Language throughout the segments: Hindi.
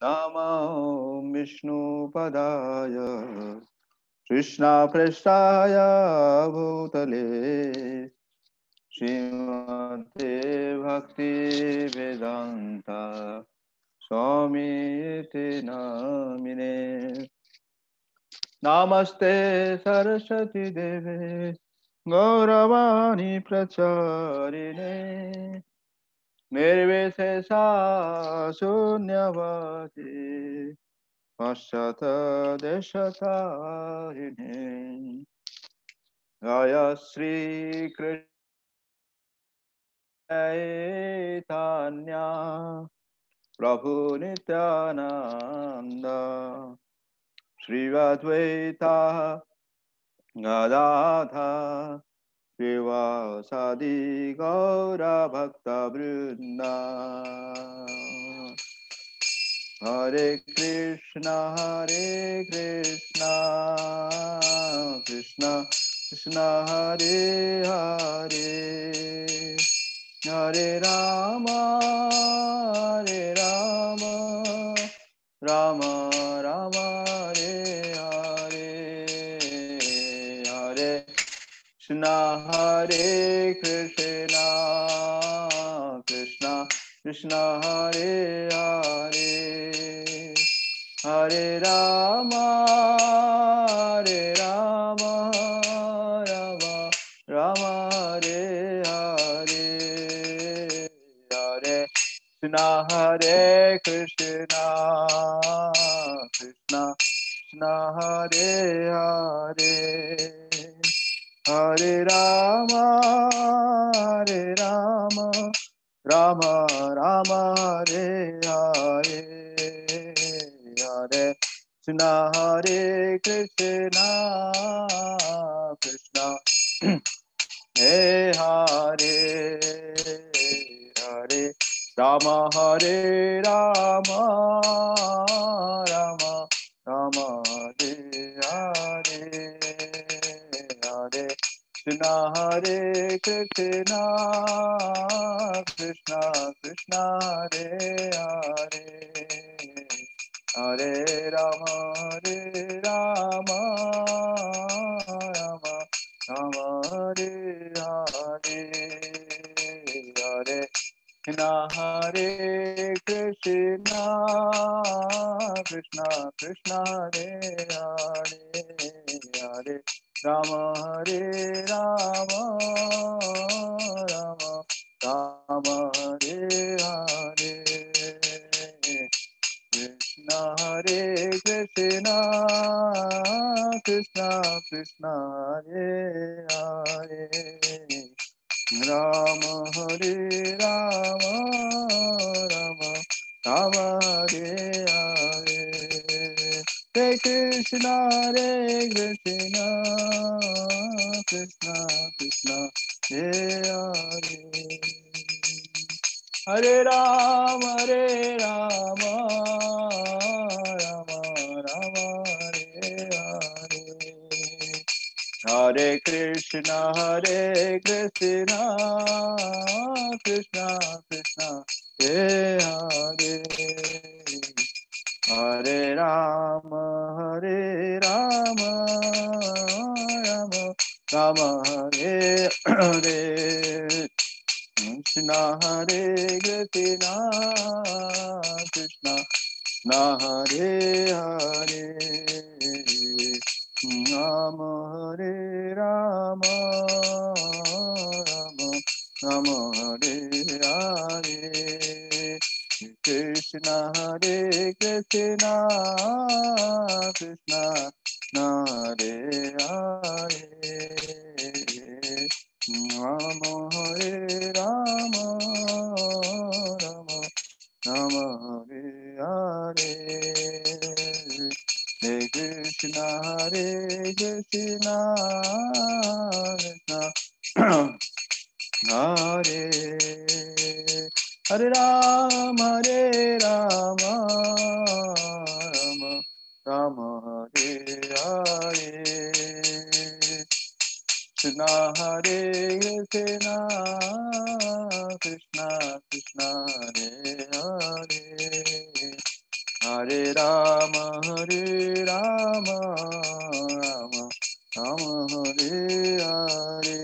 नमो विष्णुपदाय कृष्णपृष्ठाय भूतले श्रीमते भक्तिवेदान्त स्वामीति नामिने। नमस्ते सरस्वती देवे गौरवाणी प्रचारिणे निर्विशेषा शून्यवादी पश्चात देशतारिणे। जय श्री कृष्ण चैतन्य प्रभु नित्यानंद श्री अद्वैता गदाधर श्रीवासादि गौर भक्त वृंदा। हरे कृष्णा कृष्णा कृष्णा हरे हरे हरे राम राम राम हरे हरे हरे कृष्णा कृष्णा कृष्णा हरे हरे हरे राम राम राम हरे हरे हरे कृष्णा कृष्णा कृष्णा हरे हरे हरे राम राम राम हरे हरे हरे कृष्णा कृष्णा हे हरे हरे राम हरे राम राम राम हरे हरे हरे कृष्णा कृष्णा कृष्णा हरे हरे हरे राम राम राम हरे हरे हरे कृष्णा कृष्णा कृष्णा हरे हरे हरे राम राम राम राम हरे हरे कृष्णा कृष्णा कृष्णा हरे हरे राम राम राम राम हरे हरे हरे कृष्णा कृष्णा कृष्णा हरे हरे हरे राम राम राम हरे हरे हरे कृष्णा कृष्णा कृष्णा हे हरे हरे राम राम राम हरे हरे कृष्णा कृष्णा कृष्णा ना हरे हरे राम राम राम हरे हरे कृष्णा कृष्णा कृष्णा ना Hare Hare Ram Ram Ram Hare Hare Hare Krishna Krishna Hare Hare Ram Ram Ram Hare Hare Krishna Krishna Krishna Hare Hare Hare Rama, Hare Rama, Rama Rama, Hare Hare,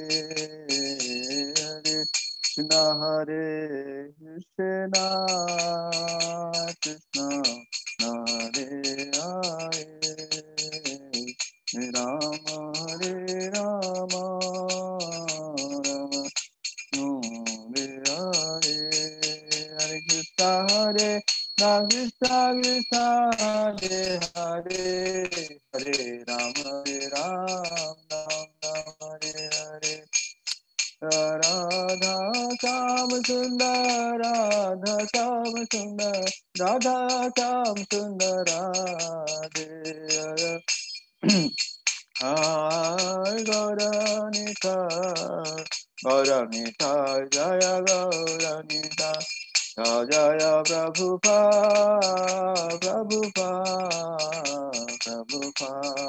Hare Krishna, Hare Krishna, Krishna Hare Hare, Rama Hare Rama, Rama Hare Hare, Hare Krishna, Hare Krishna, Krishna Hare Hare, Hare Rama, Rama Hare Hare. Radha Kam Sundar, Radha Kam Sundar, Radha Kam Sundar Radhe. Hai Gauranita, Gauranita, Jaya Gauranita, Jaya Prabhupada, Prabhupada, Prabhupada,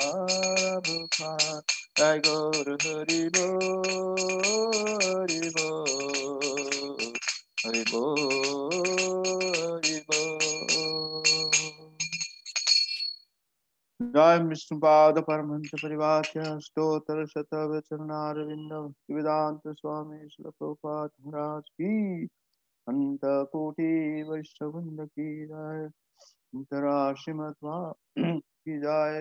Prabhupada. Jai Gaur Hari Bol, Hari Bol, Hari Bol, Hari Bol. Jai Vishnupada Paramahansa Parivatya Stotra Shatavacharnarvinda Vedanta Swami Srila Prabhupada Maharaj Ki Anta Koti Vaishnavrinda Ki Jai Antara Srimatva Ki Jai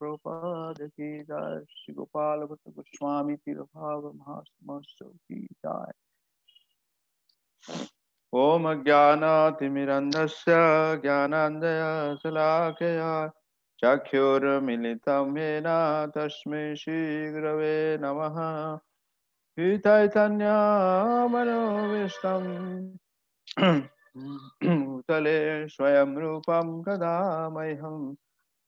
Prabhupada Ki Jai Shri Gopala Bhatta Goswami Tirabhava Mahasamasya Ki Jai. Om Jnana Timirandasya Jnanandaya Salakaya Chakyurmilitam Yena Tasmai Shri Gurave Namaha. Chaitanya Manovishtam Bhutale Swayam Rupam Kadamahyam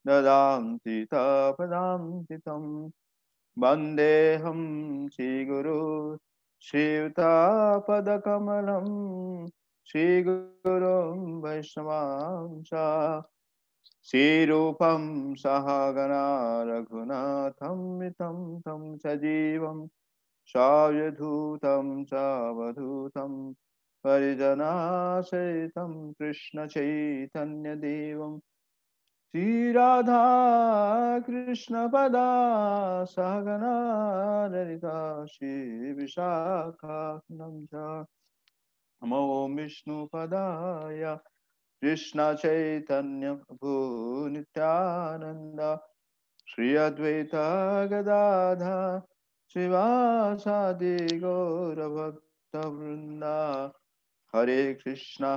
Dadanti Tapadam Titam Vandeham Shri Guru Shri Padakamalam Shri Gurum Vaishnavamsa Shri Rupam Sahagana Raghunatham Mitam Tam Sajivam Shayadhutam Savadhutam Parijana Saitam Krishna Chaitanya Devam Shri Radha Krishna Pada Sahagana Lalita Shri Vishakha Namja Namo Vishnu Padaya Krishna Chaitanya Prabhu Nityananda Shri Advaita Gadadha Srivasadi Gaura Bhakta Vrinda Hare Krishna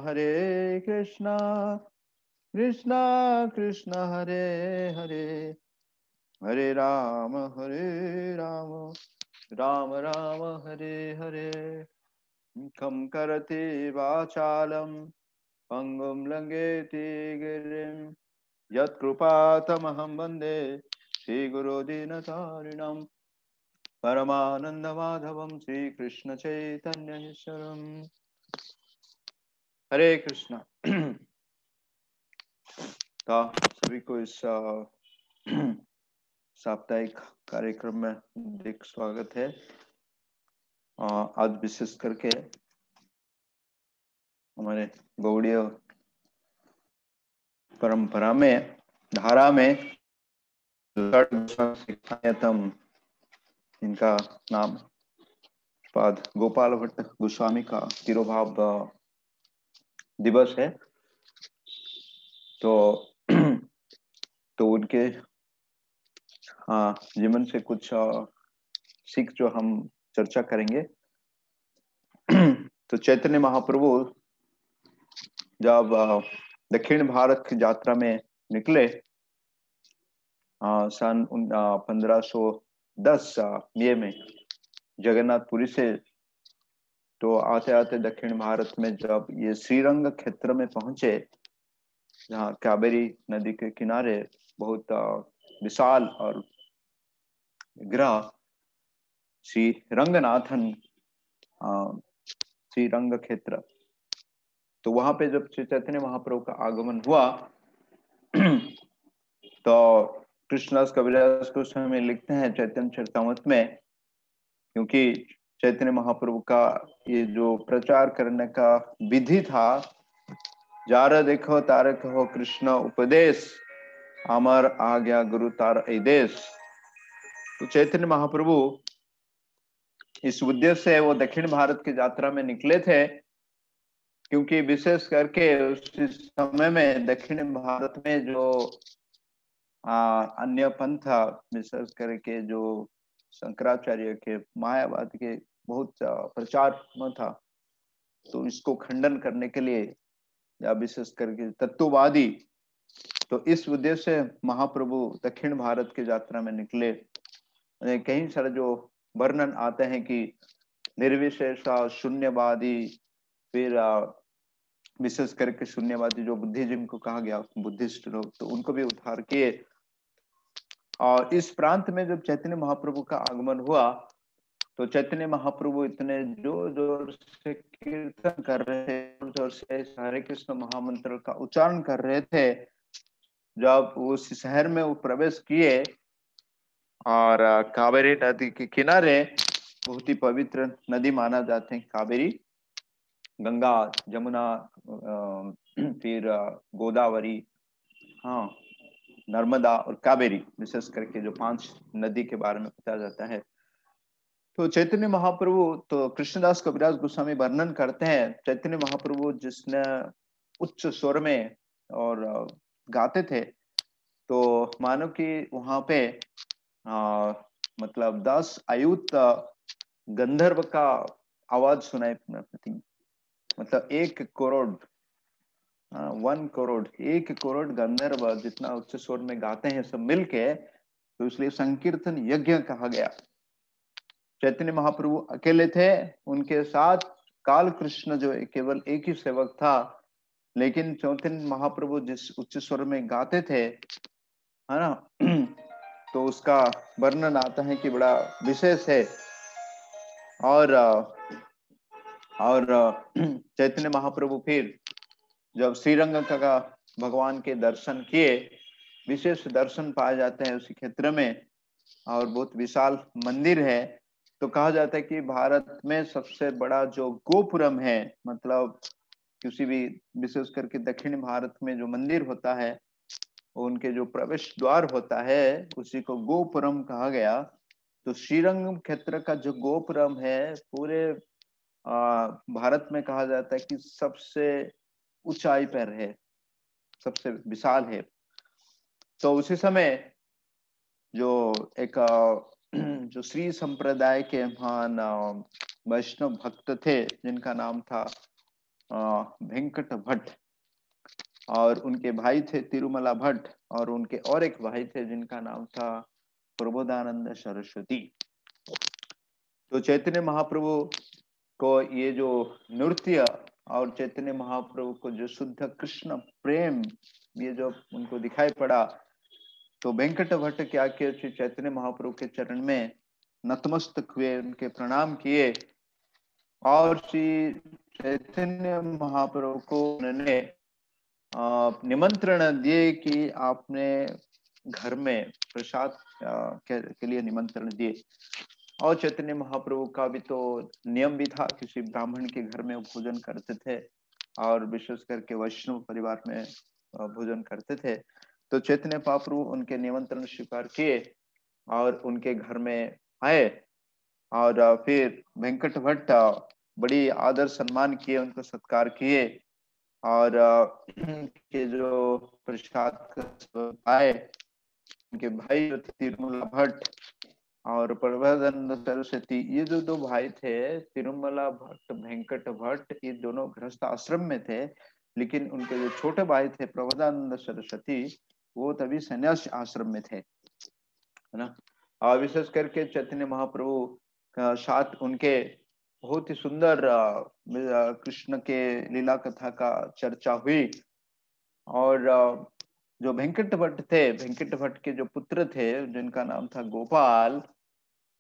Krishna Krishna Hare Hare Hare Rama Rama Rama Hare Hare Kham karate vachalam Pangum langeti girim Yat krupatamaham bande Shri Guru Dinatarinam Paramananda Madhavam Shri Krishna Chaitanya Ishwaram. Hare Krishna. तो सभी को इस साप्ताहिक कार्यक्रम में एक स्वागत है। आज विशेष करके हमारे गौड़ीय परंपरा में धारा में शिक्षायतम इनका नाम पाद गोपाल भट्ट गोस्वामी का तिरोभाव दिवस है। तो उनके जीवन से कुछ सीख जो हम चर्चा करेंगे। तो चैतन्य महाप्रभु जब दक्षिण भारत की यात्रा में निकले सन 1510 मई में जगन्नाथपुरी से, तो आते आते दक्षिण भारत में जब ये श्रीरंग क्षेत्र में पहुंचे, जहाँ कावेरी नदी के किनारे बहुत विशाल और विग्रह श्री रंगनाथन श्रीरंग क्षेत्र, तो वहां पे जब श्री चैतन्य महाप्रभु का आगमन हुआ तो कृष्णदास कविराज गोस्वामी में लिखते हैं चैतन्य चरितामृत में, क्योंकि चैतन्य महाप्रभु का ये जो प्रचार करने का विधि था, जार देखो तारक हो कृष्ण उपदेश, अमर आज्ञा गुरु तार देश। तो चैतन्य महाप्रभु इस उद्देश्य से वो दक्षिण भारत की यात्रा में निकले थे, क्योंकि विशेष करके उस समय में दक्षिण भारत में जो अन्य पंथ, विशेष करके जो शंकराचार्य के मायावाद के बहुत प्रचार में था, तो इसको खंडन करने के लिए, या विशेष करके तत्ववादी, तो इस उद्देश्य से महाप्रभु दक्षिण भारत की यात्रा में निकले। कई सारे जो वर्णन आते हैं कि निर्विशेष शून्यवादी, फिर विशेष करके शून्यवादी जो बुद्धिज्म को कहा गया, बुद्धिस्ट लोग, तो उनको भी उद्धार किए। और इस प्रांत में जब चैतन्य महाप्रभु का आगमन हुआ, तो चैतन्य महाप्रभु इतने जोर जोर से कीर्तन कर रहे थे, जोर जोर से हरे कृष्ण महामंत्र का उच्चारण कर रहे थे। जब उस शहर में वो प्रवेश किए, और कावेरी नदी के किनारे, बहुत ही पवित्र नदी माना जाते हैं कावेरी, गंगा, जमुना, फिर गोदावरी, हाँ, नर्मदा और कावेरी, विशेष करके जो 5 नदी के बारे में बताया जाता है। तो चैतन्य महाप्रभु, तो कृष्णदास कविराज गोस्वामी वर्णन करते हैं, चैतन्य महाप्रभु जिसने उच्च स्वर में और गाते थे, तो मानो कि वहां पे मतलब 10 आयुत गंधर्व का आवाज सुनाई पड़ती, मतलब 1 करोड़, 1 करोड़, 1 करोड़ गंधर्व जितना उच्च स्वर में गाते हैं सब मिलके, तो इसलिए संकीर्तन यज्ञ कहा गया। चैतन्य महाप्रभु अकेले थे, उनके साथ काल कृष्ण जो केवल एक ही सेवक था, लेकिन चैतन्य महाप्रभु जिस उच्च स्वर में गाते थे, है ना, तो उसका वर्णन आता है कि बड़ा विशेष है। और चैतन्य महाप्रभु फिर जब श्रीरंग का भगवान के दर्शन किए, विशेष दर्शन पाए जाते हैं उसी क्षेत्र में, और बहुत विशाल मंदिर है। तो कहा जाता है कि भारत में सबसे बड़ा जो गोपुरम है, मतलब किसी भी, विशेष करके दक्षिण भारत में जो मंदिर होता है, उनके जो प्रवेश द्वार होता है, उसी को गोपुरम कहा गया। तो श्रीरंग क्षेत्र का जो गोपुरम है, पूरे भारत में कहा जाता है कि सबसे ऊंचाई पर है, सबसे विशाल है। तो उसी समय जो एक जो श्री संप्रदाय के महान वैष्णव भक्त थे, जिनका नाम था वेंकट भट्ट, और उनके भाई थे तिरुमला भट्ट, और उनके और एक भाई थे जिनका नाम था प्रबोधानंद सरस्वती। तो चैतन्य महाप्रभु को ये जो नृत्य, और चैतन्य महाप्रभु को जो शुद्ध कृष्ण प्रेम, ये जो उनको दिखाई पड़ा, तो वेंकट भट्ट क्या किए, श्री चैतन्य महाप्रभु के चरण में नतमस्तक हुए, उनके प्रणाम किए, और श्री चैतन्य महाप्रभु को उन्होंने निमंत्रण दिए कि आपने घर में प्रसाद के लिए निमंत्रण दिए। और चैतन्य महाप्रभु का भी तो नियम भी था, किसी ब्राह्मण के घर में वो भोजन करते थे, और विशेष करके वैष्णव परिवार में भोजन करते थे। तो चैतन्य महाप्रभु उनके निमंत्रण स्वीकार किए और उनके घर में आए, और फिर वेंकट भट्ट बड़ी आदर सम्मान किए, उनको सत्कार किए, और के जो प्रसाद आए, उनके भाई जो थे तिरुमला भट्ट और प्रबोधानंद सरस्वती, ये जो 2 भाई थे, तिरुमला भट्ट, वेंकट भट्ट, ये दोनों गृहस्थ आश्रम में थे, लेकिन उनके जो छोटे भाई थे प्रबोधानंद सरस्वती, वो तभी संन्यास आश्रम में थे, है ना। और विशेष करके चैतन्य महाप्रभु का साथ उनके बहुत ही सुंदर कृष्ण के लीला कथा का चर्चा हुई। और जो वेंकट भट्ट थे, वेंकट भट्ट के जो पुत्र थे, जिनका नाम था गोपाल,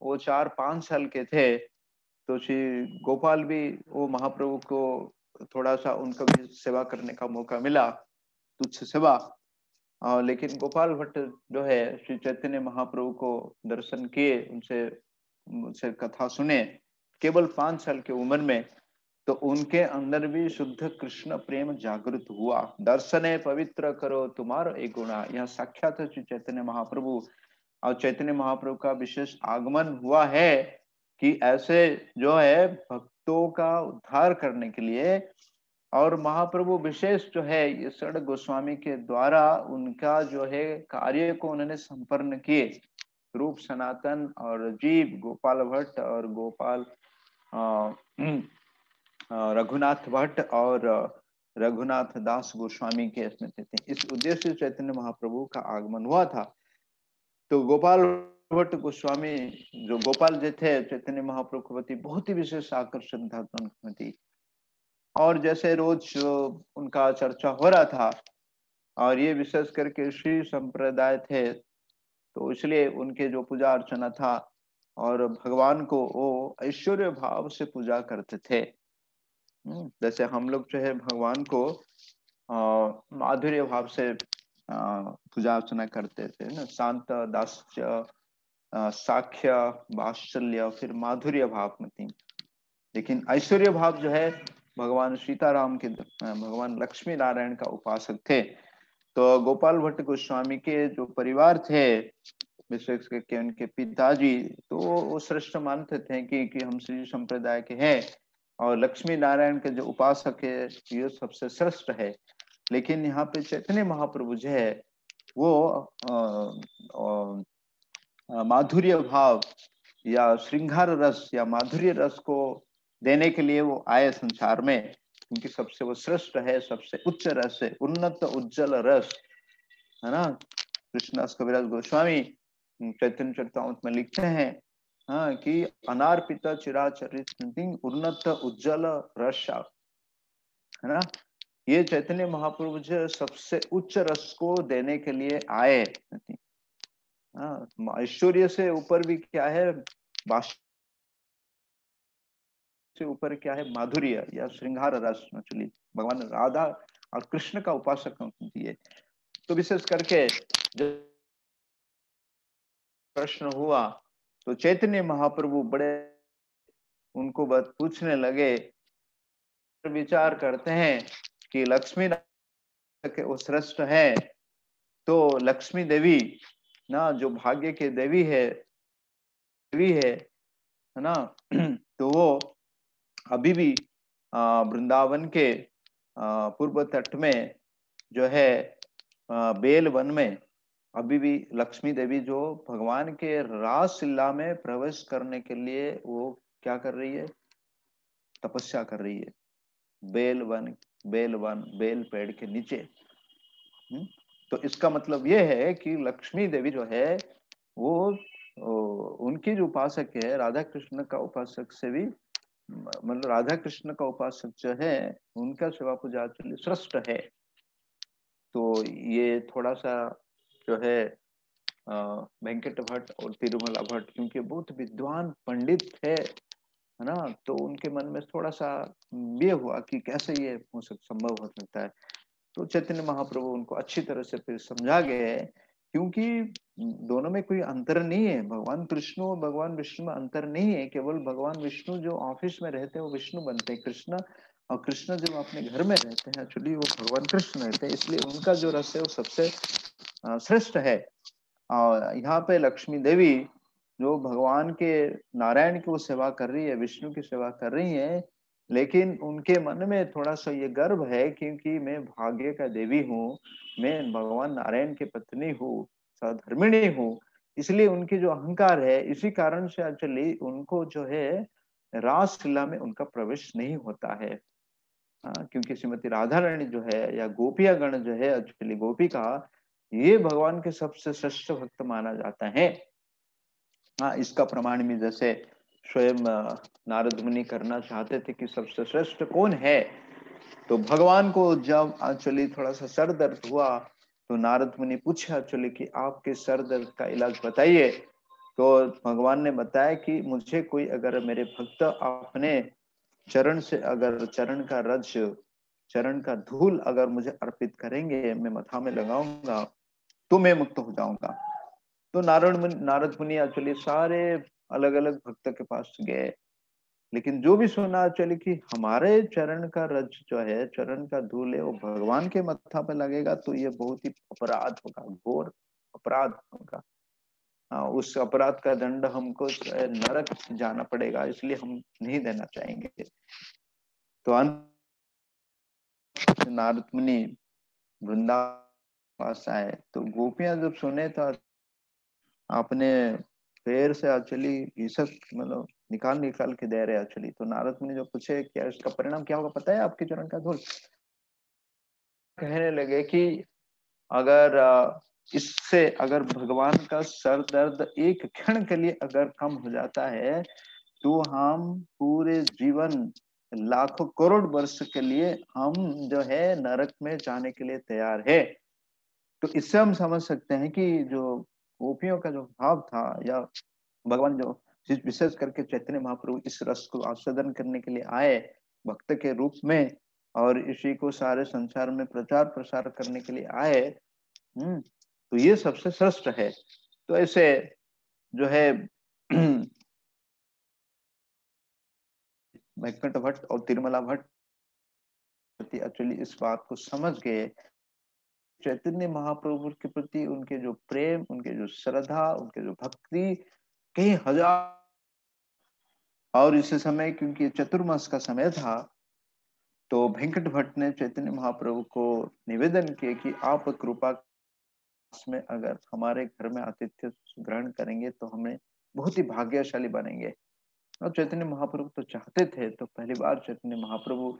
वो 4-5 साल के थे। तो श्री गोपाल भी, वो महाप्रभु को थोड़ा सा उनका भी सेवा करने का मौका मिला, तुच्छ सेवा। लेकिन गोपाल भट्ट जो है, श्री चैतन्य महाप्रभु को दर्शन किए, उनसे कथा सुने, केवल 5 साल की उम्र में। तो उनके अंदर भी शुद्ध कृष्ण प्रेम जागृत हुआ। दर्शने पवित्र करो तुम्हारा एक गुणा, यह साक्षात श्री चैतन्य महाप्रभु और चैतन्य महाप्रभु का विशेष आगमन हुआ है कि ऐसे जो है भक्तों का उद्धार करने के लिए। और महाप्रभु विशेष जो है ये षड गोस्वामी के द्वारा उनका जो है कार्य को उन्होंने संपन्न किए। रूप सनातन और जीव गोपाल भट्ट और गोपाल रघुनाथ भट्ट और रघुनाथ दास गोस्वामी के इसमें थे। इस उद्देश्य से चैतन्य महाप्रभु का आगमन हुआ था। तो गोपाल भट्ट गोस्वामी जो गोपाल जी थे चैतन्य महाप्रभु के प्रति बहुत ही विशेष आकर्षण था उनकी। और जैसे रोज उनका चर्चा हो रहा था और ये विशेष करके श्री संप्रदाय थे, तो इसलिए उनके जो पूजा अर्चना था और भगवान को वो ऐश्वर्य भाव से पूजा करते थे। जैसे हम लोग जो है भगवान को माधुर्य भाव से पूजा अर्चना करते थे ना, शांत दास्य साख्य वात्सल्य फिर माधुर्य भाव में थी। लेकिन ऐश्वर्य भाव जो है भगवान सीताराम के भगवान लक्ष्मी नारायण का उपासक थे। तो गोपाल भट्ट गोस्वामी के जो परिवार थे विशेष करके उनके पिताजी, तो वो श्रेष्ठ मानते थे कि हम श्री संप्रदाय के हैं और लक्ष्मी नारायण के जो उपासक है ये सबसे श्रेष्ठ है। लेकिन यहाँ पे चैतन्य महाप्रभु जो है वो माधुर्य भाव या श्रृंगार रस या माधुर्य रस को देने के लिए वो आए संसार में, क्योंकि सबसे वो श्रेष्ठ है, सबसे उच्च रस है, उन्नत उज्जवल रस है ना। कृष्णदास कविराज गोस्वामी चैतन्य चरितामृत में लिखते हैं हाँ कि अनार्पित चिराचरित उन्नत उज्जवल रस है ना। ये चैतन्य महाप्रभु जो सबसे उच्च रस को देने के लिए आए। ऐश्वर्य से ऊपर भी क्या है, से ऊपर क्या है, माधुर्य या श्रृंगार रस। एक्चुअली भगवान राधा और कृष्ण का उपासक होती है। तो विशेष करके जब प्रश्न हुआ तो चैतन्य महाप्रभु बड़े उनको बात पूछने लगे, विचार करते हैं कि लक्ष्मी के वो श्रेष्ठ है, तो लक्ष्मी देवी ना जो भाग्य के देवी है ना, तो वो अभी भी वृंदावन के पूर्व तट में जो है बेल वन में अभी भी लक्ष्मी देवी जो भगवान के रासलीला में प्रवेश करने के लिए वो क्या कर रही है, तपस्या कर रही है बेल वन बेल पेड़ के नीचे। तो इसका मतलब ये है कि लक्ष्मी देवी जो है वो उनकी जो उपासक है राधा कृष्ण का उपासक से भी, मतलब राधा कृष्ण का उपासक जो है उनका सेवा पूजा श्रेष्ठ है। तो ये थोड़ा सा जो है वेंकट भट्ट और तिरुमला भट्ट क्योंकि बहुत विद्वान पंडित थे है ना, तो उनके मन में थोड़ा सा ये हुआ कि कैसे ये संभव हो सकता है। तो चैतन्य महाप्रभु उनको अच्छी तरह से फिर समझा गए, क्योंकि दोनों में कोई अंतर नहीं है। भगवान कृष्ण और भगवान विष्णु में अंतर नहीं है। केवल भगवान विष्णु जो ऑफिस में रहते हैं वो विष्णु बनते हैं कृष्ण, और कृष्ण जब अपने घर में रहते हैं एक्चुअली वो भगवान कृष्ण रहते हैं, इसलिए उनका जो रस है वो सबसे श्रेष्ठ है। और यहाँ पे लक्ष्मी देवी जो भगवान के नारायण की वो सेवा कर रही है, विष्णु की सेवा कर रही है, लेकिन उनके मन में थोड़ा सा ये गर्व है क्योंकि मैं भाग्य का देवी हूँ, मैं भगवान नारायण की पत्नी हूँ, सधर्मिणी हूँ, इसलिए उनकी जो अहंकार है इसी कारण से एक्चुअली उनको जो है रासलीला में उनका प्रवेश नहीं होता है। क्योंकि श्रीमती राधा रानी जो है या गोपिया गण जो है एक्चुअली गोपी का ये भगवान के सबसे श्रेष्ठ भक्त माना जाता है। इसका प्रमाण भी जैसे स्वयं नारद मुनि करना चाहते थे कि सबसे श्रेष्ठ कौन है, तो भगवान को जब एक्चुअली थोड़ा सा सर दर्द हुआ तो नारद मुनि पूछा एक्चुअली कि आपके सर दर्द का इलाज बताइए। तो भगवान ने बताया कि मुझे कोई अगर मेरे भक्त अपने चरण से अगर चरण का रज चरण का धूल अगर मुझे अर्पित करेंगे, मैं माथा में लगाऊंगा तो मैं मुक्त हो जाऊंगा। तो नारद मुनि एक्चुअली सारे अलग अलग भक्त के पास गए लेकिन जो भी सुना चले कि हमारे चरण का रज जो है, चरण का धूल है, वो भगवान के मत्था पे लगेगा तो ये बहुत ही अपराध होगा, घोर अपराध होगा। हाँ, उस अपराध का दंड हमको नरक जाना पड़ेगा, इसलिए हम नहीं देना चाहेंगे। तो अंत नारद मुनि वृंदावन पास आए तो गोपियां जब सुने तो अपने पैर से अचली घिसक मतलब निकाल निकाल के दे रहे अचली। तो नारद मुनि जो पूछे क्या इसका परिणाम क्या होगा पता है आपके चरण का धूल? कहने लगे कि अगर इससे अगर भगवान का सर दर्द एक क्षण के लिए अगर कम हो जाता है तो हम पूरे जीवन लाखों करोड़ वर्ष के लिए हम जो है नरक में जाने के लिए तैयार है। तो इससे हम समझ सकते हैं कि जो गोपियों का जो भाव था, या भगवान जो विशेष करके चैतन्य महाप्रभु इस रस को आस्वादन करने के लिए आए भक्त के रूप में, और इसी को सारे संसार में प्रचार प्रसार करने के लिए आए। तो ये सबसे श्रेष्ठ है। तो ऐसे जो है वैकुंठ भट्ट और तिरुमला भट्ट एक्चुअली इस बात को समझ गए, चैतन्य महाप्रभु के प्रति उनके जो प्रेम, उनके जो श्रद्धा, उनके जो भक्ति कई हजार। और इस समय क्योंकि चतुर्मास का समय था तो वेंकट भट्ट ने चैतन्य महाप्रभु को निवेदन किया कि आप कृपा में अगर हमारे घर में आतिथ्य ग्रहण करेंगे तो हमें बहुत ही भाग्यशाली बनेंगे। और चैतन्य महाप्रभु तो चाहते थे, तो पहली बार चैतन्य महाप्रभु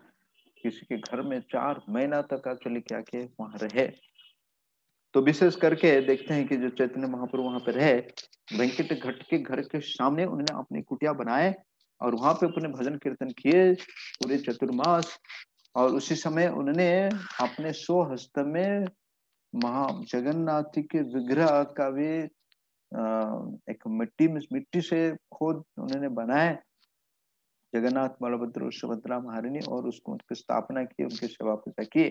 किसी के घर में 4 महीना तक एक्चुअली क्या के वहां रहे। तो विशेष करके देखते हैं कि जो चैतन्य महाप्रभु वहां पे रहे, वेंकट घट के घर के सामने उन्होंने अपनी कुटिया बनाए और वहां पे अपने भजन कीर्तन किए पूरे चतुर्मास। और उसी समय उन्होंने अपने 100 हस्त में महा जगन्नाथ के विग्रह का भी एक मिट्टी से खोद उन्होंने बनाए, जगन्नाथ बलभद्र सुभद्रा महारानी, और उसको उनकी स्थापना की, उनकी सेवा पूजा की।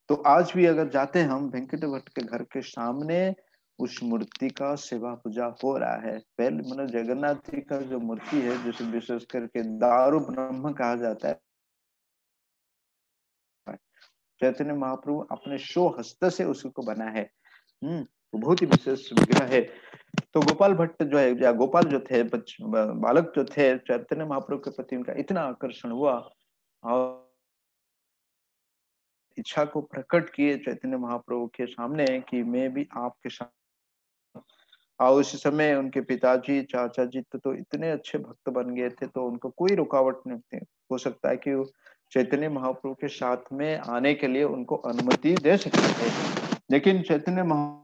तो आज भी अगर जाते हैं हम वेंकट भट्ट के घर के सामने उस मूर्ति का सेवा पूजा हो रहा है। पहले मतलब जगन्नाथ जी का जो मूर्ति है जिसे विशेष करके दारू ब्रह्म कहा जाता है, चैतन्य महाप्रभु अपने 100 हस्त से उसको बना है। तो बहुत ही विशेष विग्रह है। तो गोपाल भट्ट जो है, या गोपाल जो थे, बालक जो थे, चैतन्य महाप्रभु के प्रति उनका इतना आकर्षण हुआ और इच्छा को प्रकट किए चैतन्य महाप्रभु के सामने कि मैं भी आपके साथ। और उस समय उनके पिताजी चाचा जी तो इतने अच्छे भक्त बन गए थे, तो उनको कोई रुकावट नहीं थी। हो सकता है कि चैतन्य महाप्रभु के साथ में आने के लिए उनको अनुमति दे सकते थे, लेकिन चैतन्य महा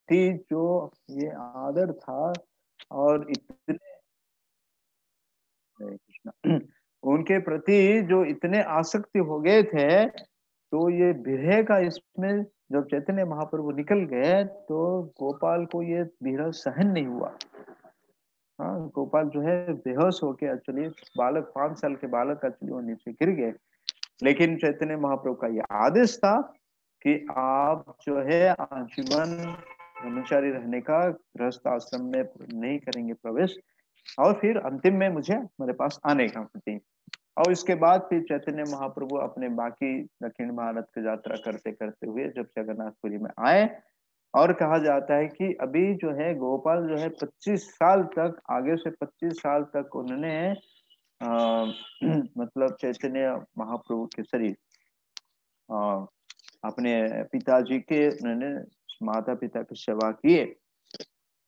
थी जो ये आदर था और इतने कृष्ण उनके प्रति जो इतने आसक्ति हो गए थे, तो ये विरह का इसमें जब चैतन्य महाप्रभु निकल गए तो गोपाल को ये विरह सहन नहीं हुआ। हाँ, गोपाल जो है बेहोश होके एक्चुअली, बालक 5 साल के बालक एक्चुअली वो नीचे गिर गए। लेकिन चैतन्य महाप्रभु का ये आदेश था कि आप जो है आजीवन ब्रह्मचारी रहने का, गृहस्थ आश्रम में नहीं करेंगे प्रवेश, और फिर अंतिम में मुझे मेरे पास आने का प्रति। और इसके बाद फिर चैतन्य महाप्रभु अपने बाकी दक्षिण भारत की यात्रा करते करते हुए जब जगन्नाथपुरी में आए, और कहा जाता है कि अभी जो है गोपाल जो है 25 साल तक, आगे से 25 साल तक उन्होंने मतलब चैतन्य महाप्रभु के शरीर अपने पिताजी के, उन्होंने माता पिता की सेवा किए।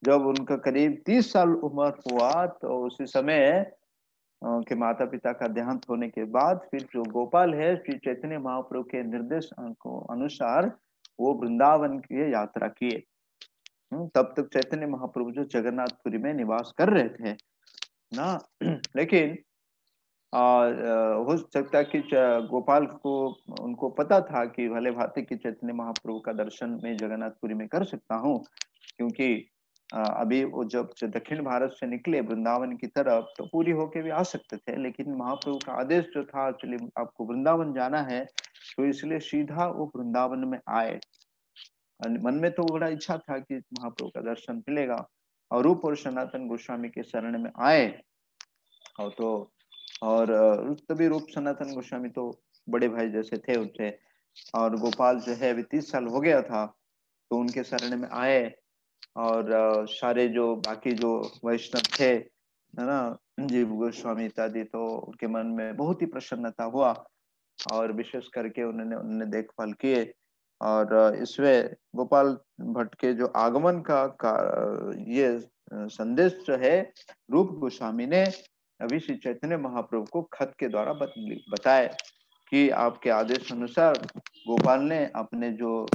जब उनका करीब 30 साल उम्र हुआ तो उसी समय के माता पिता का देहांत होने के बाद फिर जो गोपाल है श्री चैतन्य महाप्रभु के निर्देश को अनुसार वो वृंदावन की यात्रा किए। तब तक चैतन्य महाप्रभु जो जगन्नाथपुरी में निवास कर रहे थे ना। लेकिन और हो सकता है कि गोपाल को उनको पता था कि भले भांति कि चैतन्य महाप्रभु का दर्शन मैं जगन्नाथपुरी में कर सकता हूँ, क्योंकि अभी वो जब दक्षिण भारत से निकले वृंदावन की तरफ तो पूरी होके भी आ सकते थे, लेकिन महाप्रभु का आदेश जो था एक्चुअली आपको वृंदावन जाना है, तो इसलिए सीधा वो वृंदावन में आए। मन में तो बड़ा इच्छा था कि महाप्रभु का दर्शन मिलेगा, और रूप और सनातन गोस्वामी के शरण में आए। और तो और तभी रूप सनातन गोस्वामी तो बड़े भाई जैसे थे उनसे, और गोपाल जो है अभी 30 साल हो गया था, तो उनके शरण में आए। और सारे जो बाकी जो वैष्णव थे, है ना, जीव गोस्वामी इत्यादि, तो उनके मन में बहुत ही प्रसन्नता हुआ, और विशेष करके उन्होंने उन्होंने देखभाल किए। और इसमें गोपाल भट्ट के जो आगमन का ये संदेश जो है रूप गोस्वामी ने अभी श्री चैतन्य महाप्रभु को खत के द्वारा बताए कि आपके आदेश अनुसार गोपाल ने अपने जो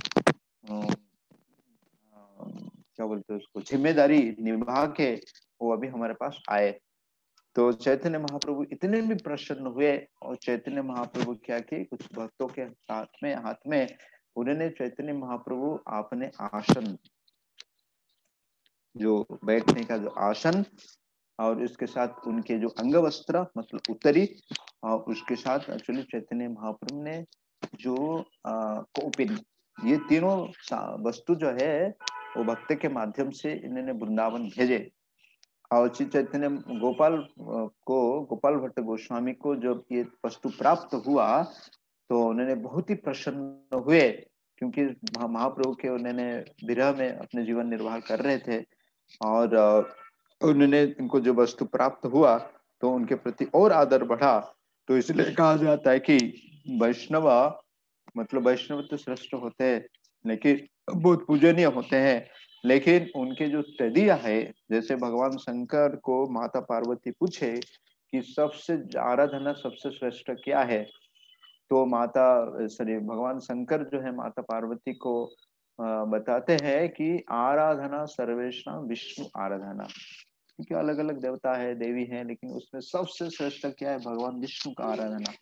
क्या बोलते हैं उसको, जिम्मेदारी निभा के वो अभी हमारे पास आए। तो चैतन्य महाप्रभु इतने भी प्रसन्न हुए, और चैतन्य महाप्रभु क्या किए, कुछ भक्तों के हाथ में उन्होंने चैतन्य महाप्रभु अपने आसन, जो बैठने का जो आसन, और इसके साथ उनके जो अंग वस्त्र मतलब उत्तरी, और उसके साथ एक्चुअली चैतन्य महाप्रभु ने जो कौपिन, ये तीनों वस्तु जो है वो भक्त के माध्यम से इन्होंने वृंदावन भेजे। और श्री चैतन्य गोपाल भट्ट गोस्वामी को जब ये वस्तु प्राप्त हुआ तो उन्होंने बहुत ही प्रसन्न हुए, क्योंकि महाप्रभु के उन्होंने विरह में अपने जीवन निर्वाह कर रहे थे, और उन्होंने इनको जो वस्तु प्राप्त हुआ तो उनके प्रति और आदर बढ़ा। तो इसलिए कहा जाता है कि वैष्णव मतलब वैष्णव तो श्रेष्ठ होते हैं, लेकिन बहुत पूजनीय होते हैं, लेकिन उनके जो तदिया है, जैसे भगवान शंकर को माता पार्वती पूछे कि सबसे आराधना सबसे श्रेष्ठ क्या है, तो भगवान शंकर जो है माता पार्वती को बताते हैं कि आराधना सर्वेषां विष्णु आराधना, क्योंकि अलग अलग देवता है, देवी है, लेकिन उसमें सबसे श्रेष्ठ क्या है, भगवान विष्णु का आराधना।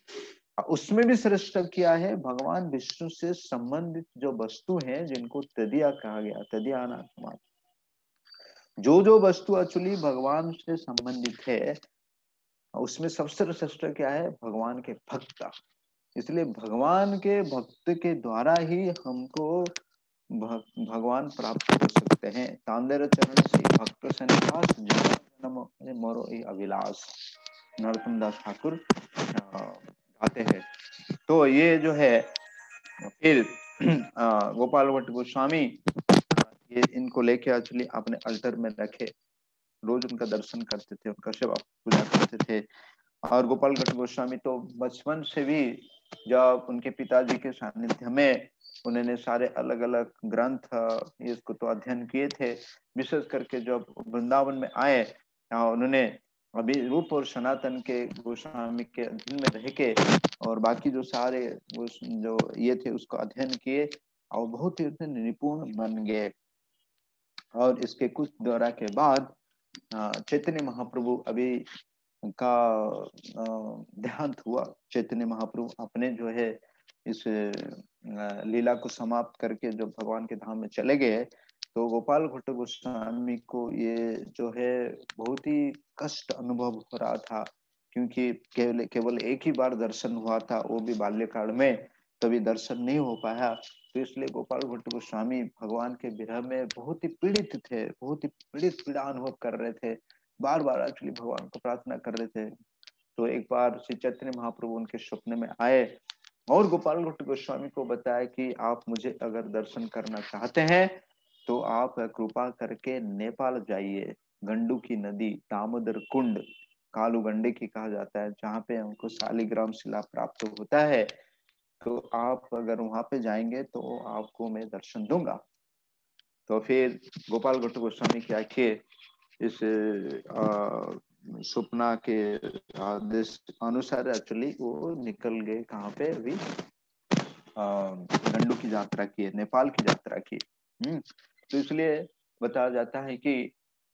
उसमें भी श्रेष्ठ क्या है, भगवान विष्णु से संबंधित जो वस्तु है जिनको तदिया कहा गया, तदिया नाथ, जो जो वस्तु एक्चुअली भगवान से संबंधित है, उसमें सबसे श्रेष्ठ क्या है, भगवान के भक्त। इसलिए भगवान के भक्त के द्वारा ही हमको भगवान प्राप्त हो सकते हैं। तांदेर चरण से भक्त सन्निवास, जन्म मरो ये अभिलाष, नरोत्तम दास ठाकुर गाते हैं। तो ये जो है फिर गोपाल भट्ट गोस्वामी ये इनको लेके एक्चुअली अपने अल्टर में रखे, रोज उनका दर्शन करते थे, उनका सेवा पूजा करते थे। और गोपाल भट्ट गोस्वामी तो बचपन से भी जब उनके पिताजी के सानिध्य में उन्होंने सारे अलग अलग ग्रंथ इसको तो अध्ययन किए थे। विशेष करके जब वृंदावन में आए, उन्होंने अभी रूप और सनातन के गोस्वामी के अध्ययन में रह के और बाकी जो सारे जो ये थे उसको अध्ययन किए, और बहुत ही निपुण बन गए। और इसके कुछ दौरा के बाद चैतन्य महाप्रभु अभी का देहांत हुआ। चैतन्य महाप्रभु अपने जो है इस लीला को समाप्त करके जब भगवान के धाम में चले गए, तो गोपाल भट्ट गोस्वामी को ये जो है बहुत ही कष्ट अनुभव हो रहा था, क्योंकि केवल एक ही बार दर्शन हुआ था, वो भी बाल्यकाल में, तभी दर्शन नहीं हो पाया। तो इसलिए गोपाल भट्ट गोस्वामी भगवान के विरह में बहुत ही पीड़ित थे, बहुत ही पीड़ा अनुभव कर रहे थे, बार बार एक्चुअली भगवान को प्रार्थना कर रहे थे। तो एक बार श्री चैतन्य महाप्रभु उनके स्वप्न में आए और गोपाल भट्ट गोस्वामी को बताया कि आप मुझे अगर दर्शन करना चाहते हैं तो आप कृपा करके नेपाल जाइए, गंडू की नदी, दामोदर कुंड, कालू गंडे की कहा जाता है, जहाँ पे हमको शालिग्राम शिला प्राप्त होता है, तो आप अगर वहां पे जाएंगे तो आपको मैं दर्शन दूंगा। तो फिर गोपाल भट्ट गोस्वामी क्या किए, इस स्वप्ना के आदेश अनुसार एक्चुअली वो निकल गए कहाँ पे, अभी गंडू की यात्रा की, नेपाल की यात्रा की। तो इसलिए बताया जाता है कि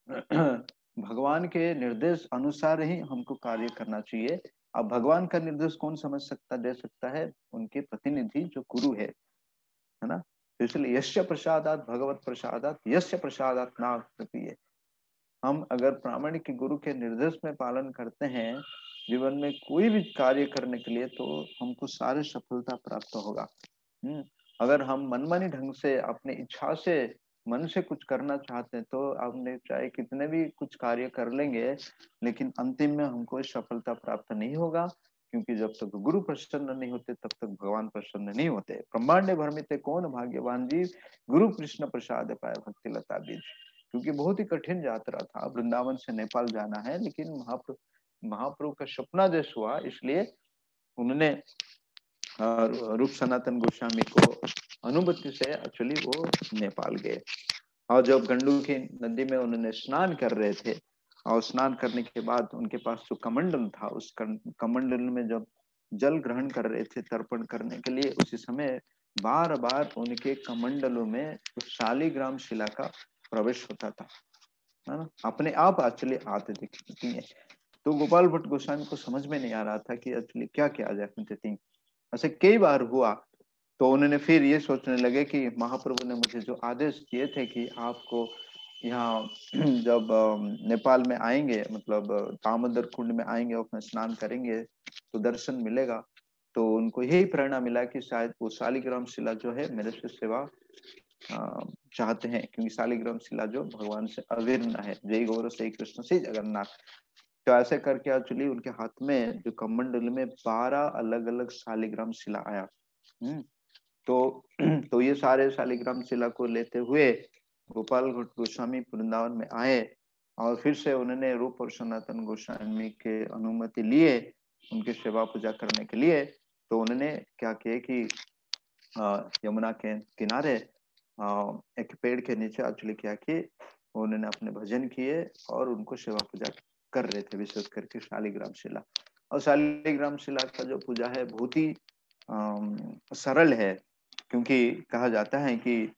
भगवान के निर्देश अनुसार ही हमको कार्य करना चाहिए। अब भगवान का निर्देश कौन समझ सकता, दे सकता है? उनके प्रतिनिधि जो गुरु है ना। तो इसलिए यस्य प्रसादात भगवत प्रसादात यस्य प्रसादात ना कृपीये। हम अगर प्रामाणिक गुरु के निर्देश में पालन करते हैं जीवन में कोई भी कार्य करने के लिए, तो हमको सारी सफलता प्राप्त होगा। अगर हम मनमानी ढंग से अपनी इच्छा से मन से कुछ करना चाहते हैं, तो आपने चाहे कितने भी कुछ कार्य कर लेंगे, लेकिन अंतिम में हमको सफलता प्राप्त नहीं होगा। क्योंकि जब तक गुरु प्रसन्न नहीं होते तब तक भगवान प्रसन्न नहीं होते। ब्रह्मांड भ्रमित कौन भाग्यवान जी, गुरु कृष्ण प्रसाद पाए भक्ति लता बीज। क्योंकि बहुत ही कठिन यात्रा था, वृंदावन से नेपाल जाना है, लेकिन महाप्रभु का सपना जैसे हुआ, इसलिए उन्होंने रूप सनातन गोस्वामी को अनुमति से एक्चुअली वो नेपाल गए। और जब गंडकी नदी में उन्होंने स्नान कर रहे थे, और स्नान करने के बाद उनके पास जो कमंडल था, उस कमंडल में जब जल ग्रहण कर रहे थे तर्पण करने के लिए, उसी समय बार बार उनके कमंडलों में उस शालिग्राम शिला का प्रवेश होता था, है ना, अपने आप एक्चुअली आते दिखती है। तो गोपाल भट्ट गोस्वामी को समझ में नहीं आ रहा था कि एक्चुअली क्या किया जाए। ऐसे कई बार हुआ, तो उन्होंने फिर ये सोचने लगे कि महाप्रभु ने मुझे जो आदेश किए थे कि आपको यहाँ जब नेपाल में आएंगे, मतलब दामोदर कुंड में आएंगे, उसमें स्नान करेंगे तो दर्शन मिलेगा। तो उनको यही प्रेरणा मिला कि शायद वो शालिग्राम शिला जो है मेरे से सेवा चाहते हैं, क्योंकि शालिग्राम शिला जो भगवान से अभिन्न है, जय गौर से कृष्ण से जगन्नाथ। तो ऐसे करके एक्चुअली उनके हाथ में जो कमंडल में 12 अलग अलग शालिग्राम शिला आया। तो तो ये सारे शालिग्राम शिला को लेते हुए गोपाल भट्ट गोस्वामी वृंदावन में आए, और फिर से उन्होंने रूप और सनातन गोस्वामी के अनुमति लिए उनकी सेवा पूजा करने के लिए। तो उन्होंने क्या किया कि यमुना के किनारे एक पेड़ के नीचे एक्चुअली क्या किए, उन्होंने अपने भजन किए और उनको सेवा पूजा कर रहे थे, विशेष करके शालिग्राम शिला। और शालिग्राम शिला का जो पूजा है बहुत ही सरल है, क्योंकि कहा जाता है कि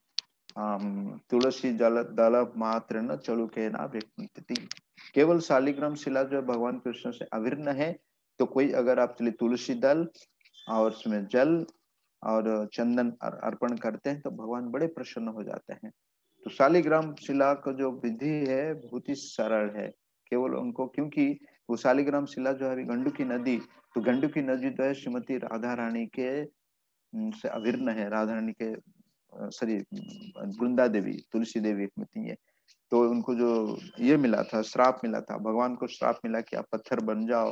तुलसी जल दल मात्र न चलु के ना व्यक्ति। केवल शालिग्राम शिला जो भगवान कृष्ण से अभिन्न है, तो कोई अगर आप चलिए तुलसी दल और उसमें जल और चंदन अर्पण करते हैं, तो भगवान बड़े प्रसन्न हो जाते हैं। तो शालिग्राम शिला का जो विधि है बहुत ही सरल है। केवल उनको, क्योंकि वो शालिग्राम शिला जो है गंडकी नदी, तो गंडकी नदी जो है श्रीमती राधा रानी के से अभिन्न है। राधा रानी के सॉरी वृंदा देवी, तुलसी देवी एक है। तो उनको जो ये मिला था, श्राप मिला था, भगवान को श्राप मिला कि आप पत्थर बन जाओ।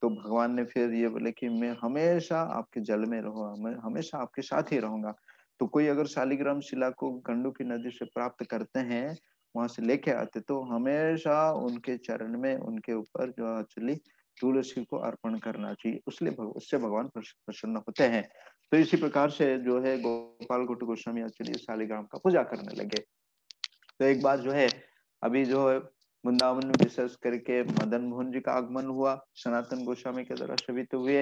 तो भगवान ने फिर ये बोले कि मैं हमेशा आपके जल में रहूंगा, मैं हमेशा आपके साथ ही रहूंगा। तो कोई अगर शालिग्राम शिला को गंडकी नदी से प्राप्त करते हैं, वहां से लेके आते, तो हमेशा उनके चरण में, उनके ऊपर जो एक्चुअली तुलसी को अर्पण करना चाहिए, उससे भगवान प्रसन्न होते हैं। तो इसी प्रकार से जो है गोपाल भट्ट गोस्वामी एक्चुअली शालिग्राम का पूजा करने लगे। तो एक बार जो है, अभी जो है वृंदावन में विशेष करके मदन मोहन जी का आगमन हुआ, सनातन गोस्वामी के द्वारा सवित हुए।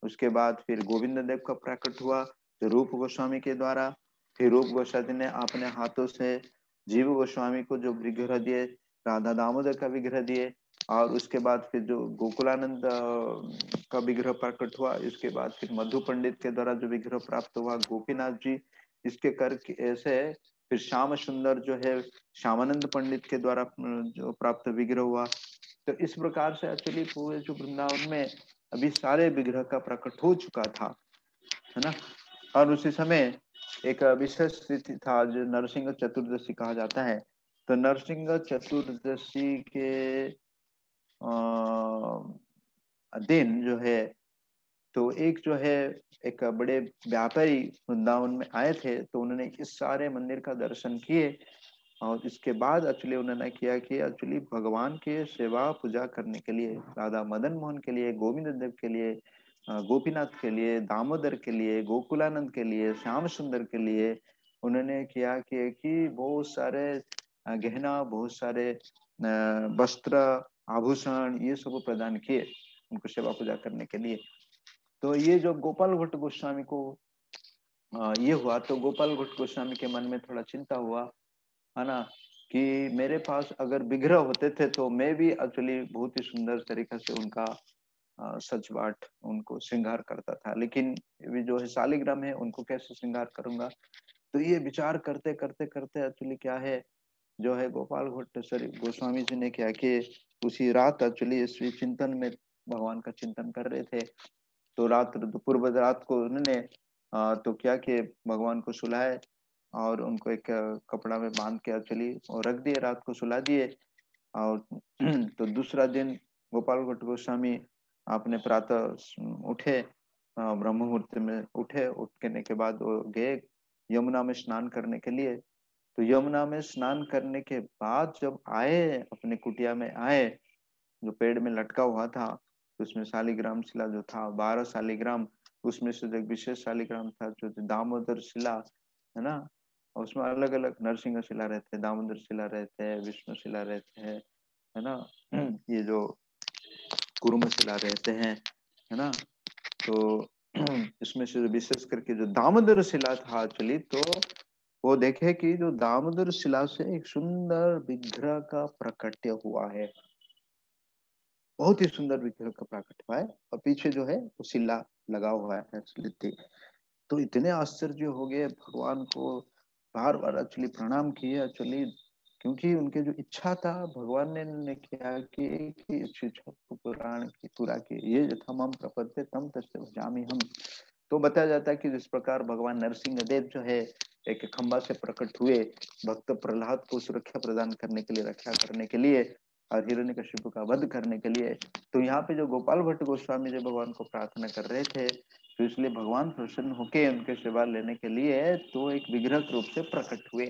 उसके बाद फिर गोविंद देव का प्रकट हुआ तो रूप गोस्वामी के द्वारा। फिर रूप गोस्वामी ने अपने हाथों से जीव गोस्वामी को जो विग्रह दिए, राधा दामोदर का विग्रह दिए। और उसके बाद फिर जो गोकुलानंद का विग्रह प्रकट हुआ, इसके बाद फिर मधु पंडित के द्वारा जो विग्रह प्राप्त हुआ गोपीनाथ जी, इसके करके ऐसे फिर श्याम सुंदर जो है श्यामानंद पंडित के द्वारा जो प्राप्त विग्रह हुआ। तो इस प्रकार से एक्चुअली पूरे जो वृंदावन में अभी सारे विग्रह का प्रकट हो चुका था, है ना। और उसी समय एक विशेष तिथि था जो नरसिंह चतुर्दशी कहा जाता है। तो नरसिंह चतुर्दशी के दिन जो है, तो एक जो है एक बड़े व्यापारी वृंदावन में आए थे, तो उन्होंने इस सारे मंदिर का दर्शन किए। और इसके बाद एक्चुअली उन्होंने किया कि एक्चुअली भगवान के सेवा पूजा करने के लिए, राधा मदन मोहन के लिए, गोविंद देव के लिए, गोपीनाथ के लिए, दामोदर के लिए, गोकुलानंद के लिए, श्याम सुंदर के लिए उन्होंने किया कि बहुत सारे गहना, बहुत सारे वस्त्र, आभूषण, ये सब प्रदान किए उनको सेवा पूजा करने के लिए। तो ये जो गोपाल भट्ट गोस्वामी को ये हुआ, तो गोपाल भट्ट गोस्वामी के मन में थोड़ा चिंता हुआ, है ना, कि मेरे पास अगर विग्रह होते थे तो मैं भी एक्चुअली बहुत ही सुंदर तरीके से उनका सचवाट उनको श्रृंगार करता था, लेकिन वे जो है शालिग्राम है उनको कैसे श्रृंगार करूंगा। तो ये विचार करते करते करते एक्चुअली क्या है, जो है गोपाल भट्ट सॉरी गोस्वामी जी ने क्या कि उसी रात एक्चुअली इस चिंतन में भगवान का चिंतन कर रहे थे। तो पूर्व रात को उन्होंने तो क्या कि भगवान को सुलाए और उनको एक कपड़ा में बांध के एक्चुअली और रख दिए, रात को सुला दिए। और तो दूसरा दिन गोपाल भट्ट गोस्वामी आपने प्रातः उठे, ब्रह्म मुहूर्त में उठे, उठने के बाद वो गए यमुना में स्नान करने के लिए। तो यमुना में स्नान करने के बाद जब आए, अपने कुटिया में आए, जो पेड़ में लटका हुआ था, तो उसमें शालिग्राम शिला जो था 12 शालिग्राम, उसमें से एक विशेष शालिग्राम था जो दामोदर शिला है ना। और उसमें अलग अलग नरसिंह शिला रहते हैं, दामोदर शिला रहते हैं, विष्णु शिला रहते हैं, है ना। ये जो कुर्म शिला रहते हैं, है ना। तो इसमें से विशेष करके जो दामोदर शिला था एक्चुअली, तो वो देखे कि जो दामोदर शिला से एक सुंदर विग्रह का प्रकट्य हुआ है, बहुत ही सुंदर विग्रह का प्रकट हुआ है, और पीछे जो है वो शिला लगा हुआ है एक्चुअली। तो इतने आश्चर्य हो गए, भगवान को बार बार एक्चुअली प्रणाम किए एक्चुअली, क्योंकि उनके जो इच्छा था भगवान ने क्या कि इस इच्छा को पूरा की। ये यथा मम प्रपद्ये तम तस्य भजामि हम। तो बताया जाता है कि जिस प्रकार भगवान नरसिंह देव जो है एक खंबा से प्रकट हुए भक्त प्रहलाद को सुरक्षा प्रदान करने के लिए, रक्षा करने के लिए, और हिरण्यकशिपु का वध करने के लिए, तो यहाँ पे जो गोपाल भट्ट गोस्वामी जो भगवान को प्रार्थना कर रहे थे, तो इसलिए भगवान प्रसन्न होके उनके सेवा लेने के लिए तो एक विग्रह रूप से प्रकट हुए।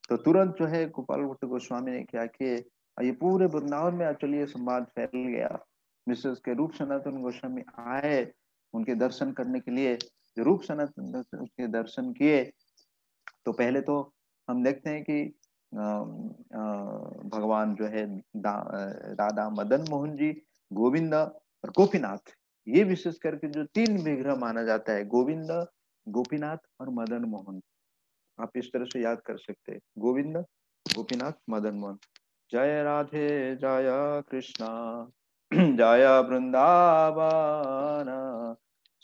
तो तुरंत जो है गोपाल भट्ट गोस्वामी ने क्या कि ये पूरे वृंदावन में एक्चुअली ये संवाद फैल गया। विशेष के रूप सनातन गोस्वामी आए उनके दर्शन करने के लिए। जो रूप सनातन उसके दर्शन किए, तो पहले तो हम देखते हैं कि भगवान जो है राधा मदन मोहन जी, गोविंद और गोपीनाथ, ये विशेष करके जो 3 विग्रह माना जाता है, गोविंद, गोपीनाथ और मदन मोहन, आप इस तरह से याद कर सकते हैं, गोविंद, गोपीनाथ, मदन मोहन। जय राधे जय कृष्णा जय वृंदावन,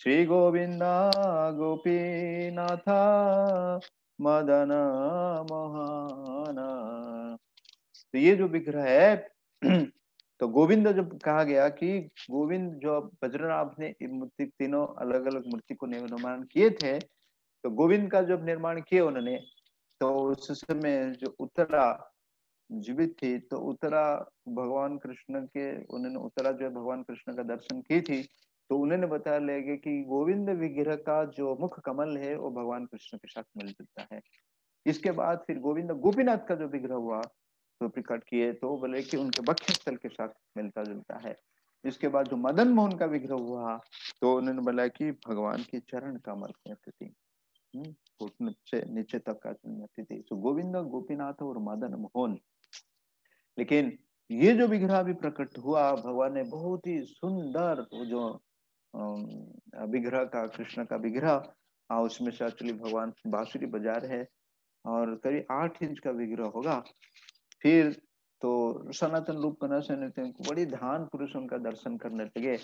श्री गोविंद गोपीनाथ मदन मोहन। तो ये जो विग्रह है तो गोविंद जब कहा गया कि गोविंद जो वज्रनाभ ने मूर्ति, तीनों अलग अलग मूर्ति को निर्माण किए थे, तो गोविंद का जब निर्माण किए उन्होंने, तो उस समय जो उत्तरा जीवित थी, तो उत्तरा भगवान कृष्ण के, उन्होंने उत्तरा जो है भगवान कृष्ण का दर्शन की थी, तो उन्होंने बताया लगे कि गोविंद विग्रह का जो मुख कमल है वो भगवान कृष्ण के साथ मिल जुलता है। इसके बाद फिर गोविंद गोपीनाथ का जो विग्रह हुआ तो प्रकट किए, तो बोले कि उनके वक्षस्थल के साथ मिलता जुलता है। इसके बाद जो मदन मोहन का विग्रह हुआ, तो उन्होंने बोला कि भगवान के चरण कमल की स्थिति, घुटने से नीचे तक का स्थिति, तो गोविंद गोपीनाथ और मदन मोहन। लेकिन ये जो विग्रह भी प्रकट हुआ, भगवान ने बहुत ही सुंदर वो जो विग्रह का, कृष्ण का विग्रह, उसमें से एक्चुअली भगवान बांसुरी बजा रहे हैं, और करीब 8 इंच का विग्रह होगा। फिर तो सनातन रूप बड़ी ध्यान पुरुष उनका दर्शन करने लगे,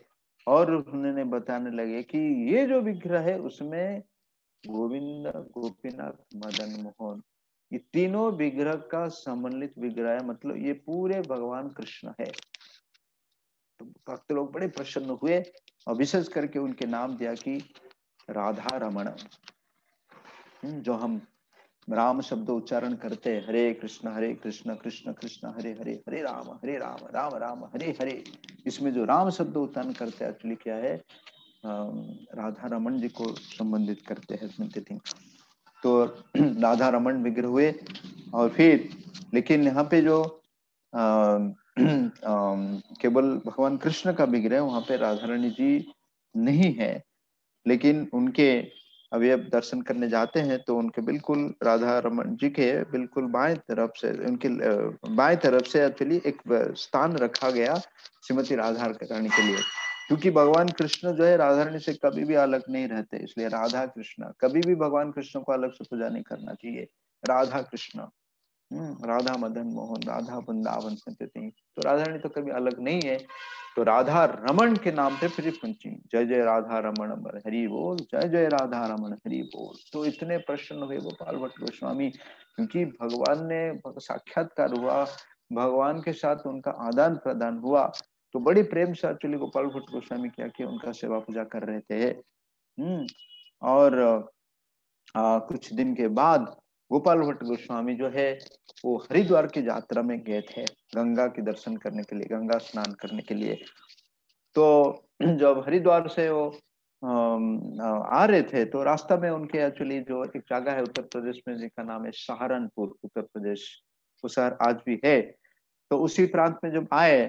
और उन्होंने बताने लगे कि ये जो विग्रह है उसमें गोविंद, गोपीनाथ, मदन मोहन, ये तीनों विग्रह का सम्मिलित विग्रह है, मतलब ये पूरे भगवान कृष्ण है। तो भक्त लोग बड़े प्रसन्न हुए, और विशेष करके उनके नाम दिया कि राधा रमण। जो हम राम शब्द उच्चारण करते हैं, हरे कृष्ण कृष्ण कृष्ण हरे हरे, हरे राम राम राम हरे हरे, इसमें जो राम शब्द उच्चारण करते हैं एक्चुअली क्या है, राधा रमन जी को संबंधित करते हैं। तो राधा रमन विग्रह हुए, और फिर लेकिन यहाँ पे जो केवल भगवान कृष्ण का विग्रह, वहां पे राधा रानी जी नहीं है, लेकिन उनके अभी अब दर्शन करने जाते हैं तो उनके बिल्कुल राधा रमन जी के बिल्कुल बाएं तरफ से, उनके बाएं तरफ से एक्चुअली एक स्थान रखा गया श्रीमती राधा रानी के लिए, क्योंकि भगवान कृष्ण जो है राधा रानी से कभी भी अलग नहीं रहते, इसलिए राधा कृष्ण, कभी भी भगवान कृष्ण को अलग से पूजा नहीं करना चाहिए, राधा कृष्ण। राधा मदन मोहन, राधा वृंदावन संतति। तो राधा रानी तो कभी अलग नहीं है। तो राधा रमन के नाम पे फिर पूछी, जय जय राधा रमन हरि बोल, जय जय राधा रमन हरि बोल। तो इतने प्रसन्न हुए गोपाल भट्ट गोस्वामी, क्योंकि भगवान ने साक्षात्कार हुआ, भगवान के साथ उनका आदान प्रदान हुआ। तो बड़ी प्रेम से एक्चुअली गोपाल भट्ट गोस्वामी क्या कि उनका सेवा पूजा कर रहे थे। और कुछ दिन के बाद गोपाल भट्ट गोस्वामी जो है वो हरिद्वार की यात्रा में गए थे, गंगा के दर्शन करने के लिए, गंगा स्नान करने के लिए। तो जब हरिद्वार से वो आ रहे थे तो रास्ता में उनके एक्चुअली जो एक जगह है उत्तर प्रदेश में जिसका नाम है सहारनपुर, उत्तर प्रदेश, वो शहर आज भी है। तो उसी प्रांत में जब आए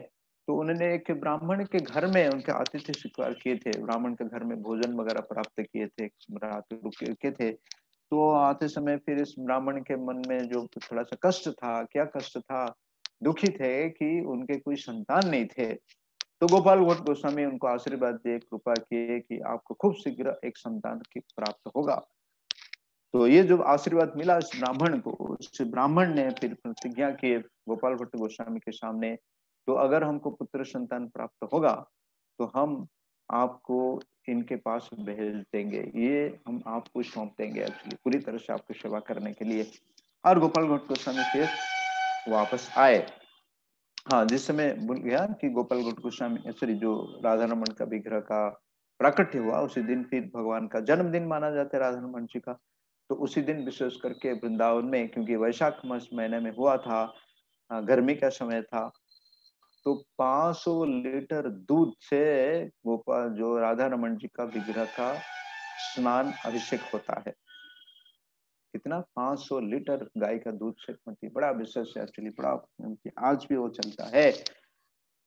तो उन्होंने एक ब्राह्मण के घर में उनके आतिथ्य स्वीकार किए थे, ब्राह्मण के घर में भोजन वगैरह प्राप्त किए थे, रात रुके थे। तो आते समय फिर इस ब्राह्मण के मन में जो थोड़ा सा कष्ट था, क्या कष्ट था, दुखी थे कि उनके कोई संतान नहीं थे। तो गोपाल भट्ट गोस्वामी उनको आशीर्वाद दिए, कृपा किए कि आपको खूब शीघ्र एक संतान की प्राप्त होगा। तो ये जो आशीर्वाद मिला इस ब्राह्मण को, उस ब्राह्मण ने फिर प्रतिज्ञा की गोपाल भट्ट गोस्वामी के सामने, तो अगर हमको पुत्र संतान प्राप्त होगा तो हम आपको इनके पास भेज देंगे, ये हम आपको सौंप देंगे एक्चुअली पूरी तरह से आपकी सेवा करने के लिए। और गोपाल भट्ट गोस्वामी फिर वापस आए। हाँ, जिस समय भूल गया कि गोपाल भट्ट गोस्वामी सॉरी जो राधा रमन का विग्रह का प्राकट्य हुआ उसी दिन फिर भगवान का जन्मदिन माना जाता है राधा रमन जी का। तो उसी दिन विशेष करके वृंदावन में, क्योंकि वैशाख मास महीने में हुआ था, गर्मी का समय था, तो 500 लीटर दूध से गोपाल जो राधा रमन जी का विग्रह का स्नान अभिषेक होता है। कितना? 500 लीटर गाय का दूध से, मतलब बड़ा विशेष है एक्चुअली, बड़ा आज भी वो चलता है।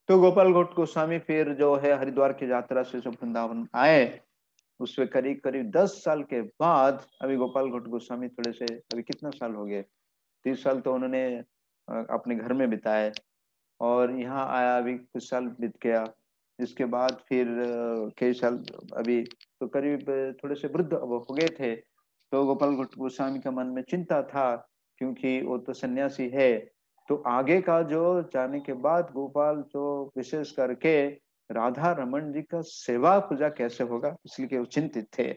तो गोपाल भट्ट गोस्वामी फिर जो है हरिद्वार की यात्रा से जब वृंदावन आए, उसमें करीब करीब 10 साल के बाद, अभी गोपाल भट्ट गोस्वामी थोड़े से, अभी कितना साल हो गए, 30 साल तो उन्होंने अपने घर में बिताए, और यहाँ आया अभी कुछ साल बीत गया। इसके बाद फिर कई साल, अभी तो करीब थोड़े से वृद्ध अब हो गए थे। तो गोपाल भट्ट गोस्वामी का मन में चिंता था, क्योंकि वो तो सन्यासी है, तो आगे का जो जाने के बाद गोपाल जो विशेष करके राधा रमन जी का सेवा पूजा कैसे होगा, इसलिए वो चिंतित थे।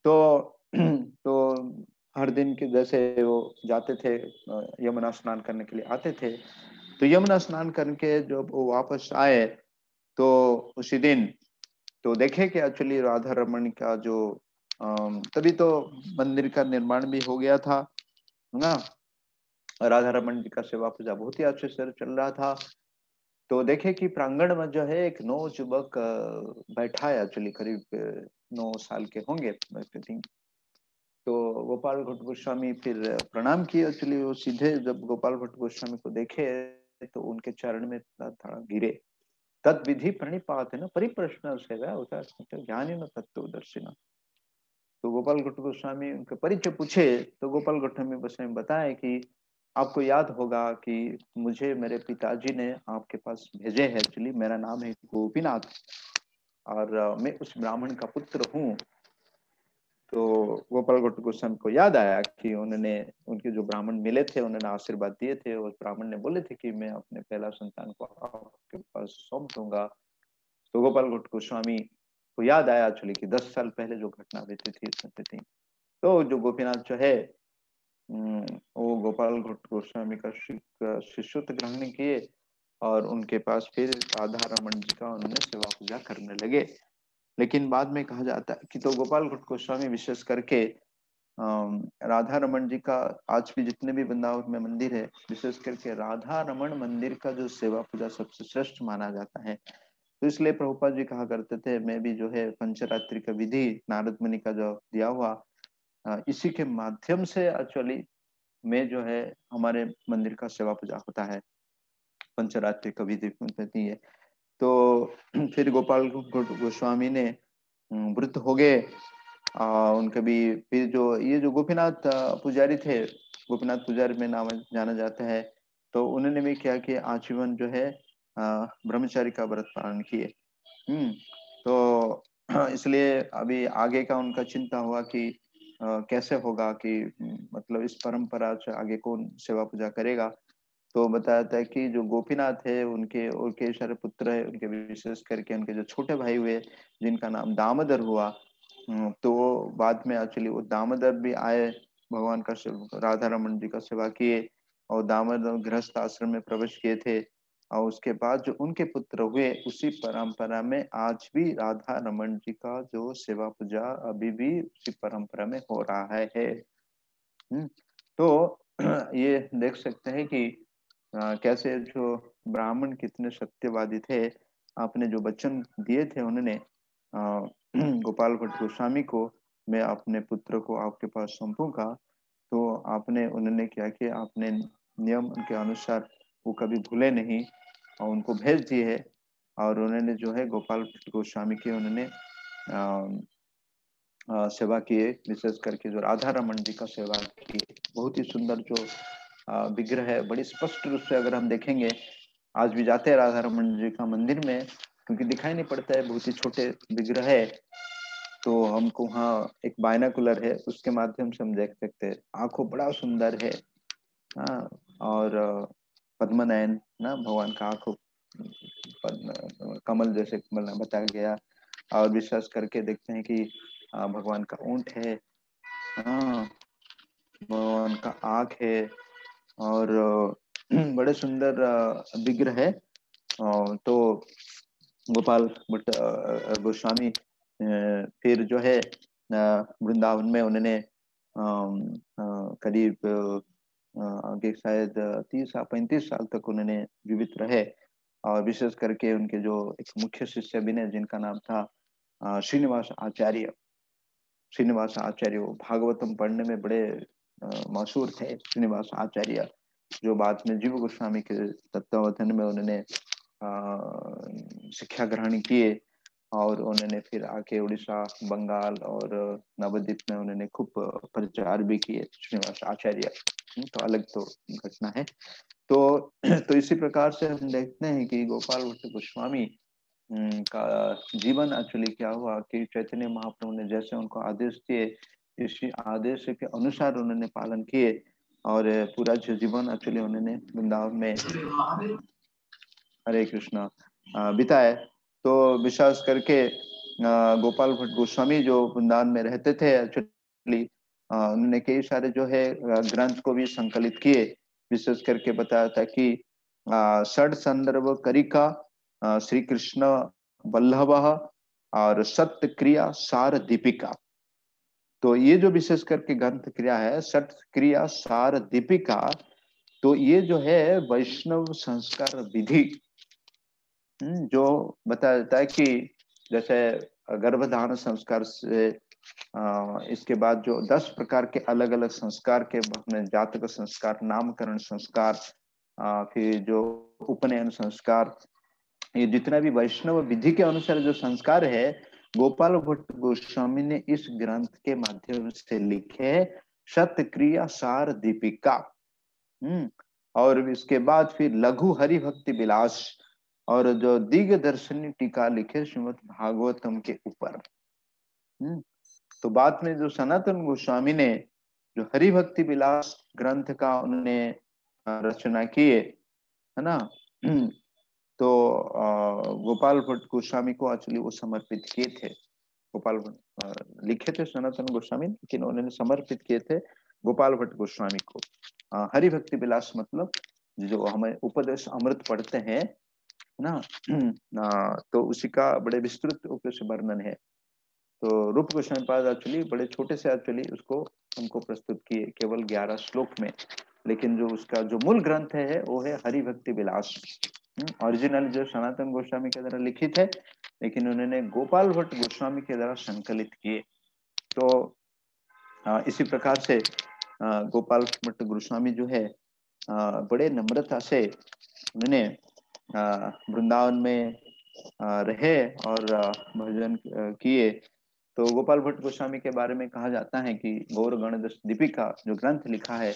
तो तो हर दिन के जैसे वो जाते थे यमुना स्नान करने के लिए आते थे। तो यमुना स्नान करके जब वो वापस आए तो उसी दिन तो देखे कि एक्चुअली राधा रमन का जो तभी तो मंदिर का निर्माण भी हो गया था ना, राधा रमन जी का सेवा पूजा बहुत ही अच्छे से चल रहा था। तो देखे कि प्रांगण में जो है एक नौ युवक बैठा है, एक्चुअली करीब 9 साल के होंगे आई थिंक। तो गोपाल भट्ट गोस्वामी फिर प्रणाम किए, एक्चुअली वो सीधे जब गोपाल भट्ट गोस्वामी को देखे तो उनके चरण में थोड़ा गिरे। तद विधि प्रणिपात है ना, परिप्रश्न सेवा होता है, ज्ञानी न तत्वदर्शिना। तो गोपाल भट्ट गोस्वामी उनके परिचय पूछे, तो गोपाल भट्ट गोस्वामी बताए कि आपको याद होगा कि मुझे मेरे पिताजी ने आपके पास भेजे है, एक्चुअली मेरा नाम है गोपीनाथ, और मैं उस ब्राह्मण का पुत्र हूँ। तो गोपाल भट्ट गोस्वामी को याद आया कि उन्होंने, उनके जो ब्राह्मण मिले थे उन्होंने आशीर्वाद दिए थे, और ब्राह्मण ने बोले थे कि मैं अपने पहला संतान को आपके पास सौंप दूंगा। तो गोपाल भट्ट गोस्वामी को याद आया एक्चुअली कि 10 साल पहले जो घटना बीती थी। तो जो गोपीनाथ जो है वो गोपाल भट्ट गोस्वामी का शिष्यत्व ग्रहण किए, और उनके पास फिर राधा रमन जी का उन्होंने सेवा पूजा करने लगे। लेकिन बाद में कहा जाता है कि तो गोपाल भट्ट गोस्वामी विशेष करके राधा रमन जी का, आज भी जितने भी वृंदावन में मंदिर है, विशेष करके राधा रमन मंदिर का जो सेवा पूजा सबसे श्रेष्ठ माना जाता है। तो इसलिए प्रभुपाद जी कहा करते थे, मैं भी जो है पंचरात्रि का विधि नारद मुनि का जो दिया हुआ, इसी के माध्यम से एक्चुअली में जो है हमारे मंदिर का सेवा पूजा होता है, पंचरात्रि का विधि होती है। तो फिर गोपाल गोस्वामी ने वृद्ध हो गए। उनके भी फिर जो ये जो गोपीनाथ पुजारी थे, गोपीनाथ पुजारी में नाम जाना जाता है, तो उन्होंने भी क्या किया, आजीवन जो है ब्रह्मचारी का व्रत पालन किए। तो इसलिए अभी आगे का उनका चिंता हुआ कि कैसे होगा कि मतलब इस परंपरा से आगे कौन सेवा पूजा करेगा। तो बताया था कि जो गोपीनाथ है उनके और कई सारे पुत्र है, उनके विशेष करके उनके जो छोटे भाई हुए जिनका नाम दामोदर हुआ, तो वो बाद में एक्चुअली वो दामोदर भी आए, भगवान का राधा रमन जी का सेवा किए और दामोदर गृहस्थ आश्रम में प्रवेश किए थे। और उसके बाद जो उनके पुत्र हुए उसी परंपरा में आज भी राधा रमन जी का जो सेवा पूजा अभी भी उसी परंपरा में हो रहा है। तो ये देख सकते हैं कि कैसे जो ब्राह्मण कितने सत्यवादी थे। आपने जो वचन दिए थे उन्होंने गोपाल भट्ट गोस्वामी को, मैं अपने पुत्र को आपके पास सौंपूंगा, तो आपने उन्होंने क्या किया, आपने नियम के अनुसार वो कभी भूले नहीं और उनको भेज दिए है। और उन्होंने जो है गोपाल भट्ट गोस्वामी की उन्होंने सेवा किए, विशेष करके जो राधा रमन जी का सेवा किए। बहुत ही सुंदर जो विग्रह है, बड़ी स्पष्ट रूप से अगर हम देखेंगे, आज भी जाते हैं राधा रमन जी का मंदिर में, क्योंकि दिखाई नहीं पड़ता है, बहुत ही छोटे विग्रह है, तो हमको वहाँ एक बायनाकुलर है उसके माध्यम से हम देख सकते हैं। आंखों बड़ा सुंदर है। हाँ, और पद्मनयन ना, भगवान का आंखों कमल जैसे कमल बताया गया। और विश्वास करके देखते हैं कि भगवान का ऊंट है, हाँ, भगवान का आँख है, और बड़े सुंदर विग्रह है। तो गोपाल भट्ट गोस्वामी फिर जो है वृंदावन में उन्होंने करीब आगे शायद 30 या 35 साल तक उन्होंने जीवित रहे। और विशेष करके उनके जो एक मुख्य शिष्य भी ने जिनका नाम था श्रीनिवास आचार्य। श्रीनिवास आचार्य वो भागवतम पढ़ने में बड़े मशहूर थे, श्रीनिवास आचार्य, जो बाद में जीव गोस्वामी के तत्वावधान में उन्होंने शिक्षा ग्रहण किए। और उन्होंने फिर आके उड़ीसा, बंगाल और नवद्वीप में उन्होंने खूब प्रचार भी किए, श्रीनिवास आचार्य। तो अलग तो घटना है। तो इसी प्रकार से हम देखते हैं कि गोपाल भट्ट गोस्वामी का जीवन एक्चुअली क्या हुआ कि चैतन्य महाप्रभु ने जैसे उनको आदेश दिए, इसी आदेश के अनुसार उन्होंने पालन किए और पूरा जीवन एक्चुअली उन्होंने वृंदावन में हरे कृष्णा बिताए। तो विश्वास करके गोपाल भट्ट गोस्वामी जो वृंदावन में रहते थे एक्चुअली, उन्होंने कई सारे जो है ग्रंथ को भी संकलित किए। विशेष करके बताया था कि षड संदर्भ करिका, श्री कृष्ण वल्लभ और सत्य क्रिया सार दीपिका। तो ये जो विशेष करके ग्रंथ क्रिया है, सत्य क्रिया सार दीपिका, तो ये जो है वैष्णव संस्कार विधि जो बताया जाता है कि जैसे गर्भधारण संस्कार से इसके बाद जो 10 प्रकार के अलग अलग संस्कार के जातक संस्कार, नामकरण संस्कार, फिर जो उपनयन संस्कार, ये जितना भी वैष्णव विधि के अनुसार जो संस्कार है, गोपाल भट्ट गोस्वामी ने इस ग्रंथ के माध्यम से लिखे सत्य क्रिया सार दीपिका। और इसके बाद फिर लघु हरि भक्ति विलास और जो दिग्दर्शनी टीका लिखे श्रीमद् भागवतम के ऊपर। तो बाद में जो सनातन गोस्वामी ने जो हरि भक्ति विलास ग्रंथ का उन्होंने रचना किए, है ना, तो गोपाल भट्ट गोस्वामी को एक्चुअली वो समर्पित किए थे। गोपाल भट्ट लिखे थे सनातन गोस्वामी, लेकिन उन्होंने समर्पित किए थे गोपाल भट्ट गोस्वामी को। हरि भक्ति विलास मतलब जो हमें उपदेश अमृत पढ़ते हैं ना, तो उसी का बड़े विस्तृत रूप से वर्णन है। तो रूप गोस्वामी पाद एक्चुअली बड़े छोटे से एक्चुअली उसको हमको प्रस्तुत किए, केवल 11 श्लोक में, लेकिन जो उसका जो मूल ग्रंथ है वो है हरि भक्ति विलास। ओरिजिनल जो सनातन गोस्वामी के द्वारा लिखित है, लेकिन उन्होंने गोपाल भट्ट गोस्वामी के द्वारा संकलित किए। तो इसी प्रकार से गोपाल भट्ट गोस्वामी जो है बड़े नम्रता से उन्होंने वृंदावन में रहे और भजन किए। तो गोपाल भट्ट गोस्वामी के बारे में कहा जाता है कि गौर गणदश दीपिका जो ग्रंथ लिखा है,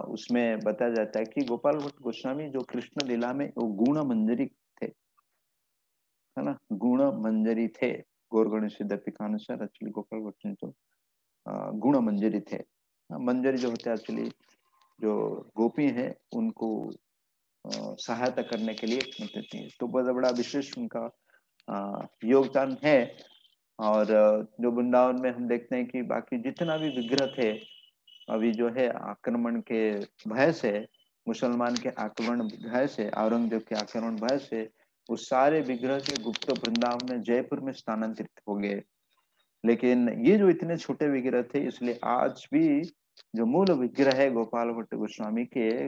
उसमें बताया जाता है कि गोपाल भट्ट गोस्वामी जो कृष्ण लीला में वो गुण मंजरी थे, है ना, गुण मंजरी थे। गौर गणेश दीपिका अनुसार एक्चुअली गोपाल भट्ट तो गुण मंजरी थे। मंजरी जो होते हैं एक्चुअली जो गोपी हैं उनको सहायता करने के लिए होते थे, तो बहुत बड़ा विशेष उनका योगदान है। और जो वृंदावन में हम देखते हैं कि बाकी जितना भी विग्रह थे, अभी जो है आक्रमण के भय से, मुसलमान के आक्रमण भय से, औरंगजेब के आक्रमण भय से, उस सारे विग्रह के गुप्त वृंदावन में जयपुर में स्थानांतरित हो गए। लेकिन ये जो इतने छोटे विग्रह थे, इसलिए आज भी जो मूल विग्रह है गोपाल भट्ट गोस्वामी के,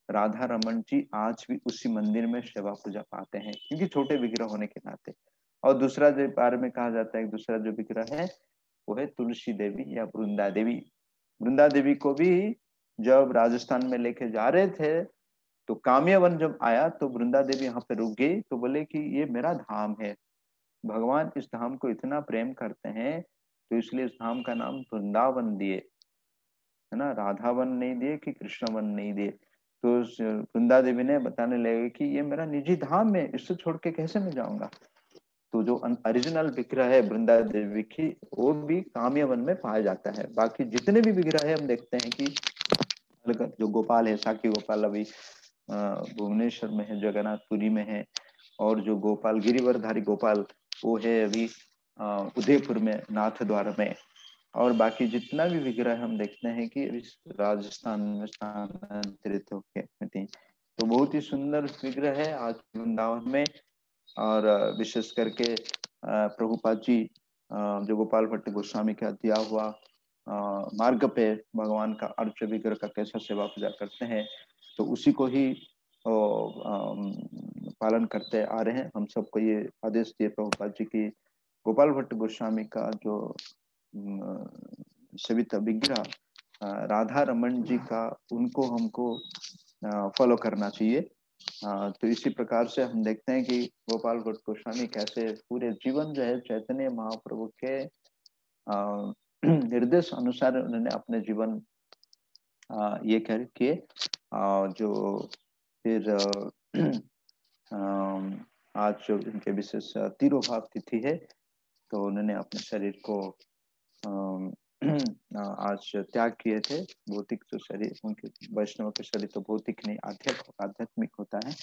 राधा रमन जी आज भी उसी मंदिर में सेवा पूजा पाते हैं, क्योंकि छोटे विग्रह होने के नाते। और दूसरा जो बारे में कहा जाता है, दूसरा जो विग्रह है वो है तुलसी देवी या वृंदा देवी। वृंदा देवी को भी जब राजस्थान में लेके जा रहे थे, तो काम्यवन जब आया तो वृंदा देवी यहाँ पे रुक गई, तो बोले कि ये मेरा धाम है, भगवान इस धाम को इतना प्रेम करते हैं, तो इसलिए इस धाम का नाम वृंदावन दिए, है ना, राधावन नहीं दिए कि कृष्णवन नहीं दिए। तो वृंदा देवी ने बताने लगे कि ये मेरा निजी धाम है, इससे छोड़ के कैसे मैं जाऊंगा। तो जो ओरिजिनल विग्रह है वृंदा देवी की, वो भी काम्यवन में पाया जाता है। बाकी जितने भी विग्रह है हम देखते हैं कि जो गोपाल है, साकी गोपाल अभी भुवनेश्वर में है, जगन्नाथपुरी में है, और जो गोपाल गिरिवरधारी गोपाल वो है अभी उदयपुर में नाथ द्वार में। और बाकी जितना भी विग्रह हम देखते हैं कि राजस्थान में स्थानांतरित होके हैं। तो बहुत ही सुंदर विग्रह है आज वृंदावन में। और विशेष करके प्रभुपाद जी जो गोपाल भट्ट गोस्वामी का दिया हुआ मार्ग पे भगवान का अर्च विग्रह का कैसा सेवा पूजा करते हैं, तो उसी को ही पालन करते आ रहे हैं। हम सबको ये आदेश दिए प्रभुपाद जी की गोपाल भट्ट गोस्वामी का जो सविता विग्रह राधा रमन जी का, उनको हमको फॉलो करना चाहिए। तो इसी प्रकार से हम देखते हैं कि गोपाल भट्ट गोस्वामी कैसे पूरे जीवन जो है चैतन्य महाप्रभु के निर्देश अनुसार उन्होंने अपने जीवन ये करके जो फिर आज जो इनके विशेष तिरोभाव तिथि है, तो उन्होंने अपने शरीर को आज त्याग किए थे। भौतिक जो शरीर उनके, वैष्णव के शरीर तो भौतिक नहीं आध्यात्मिक होता है।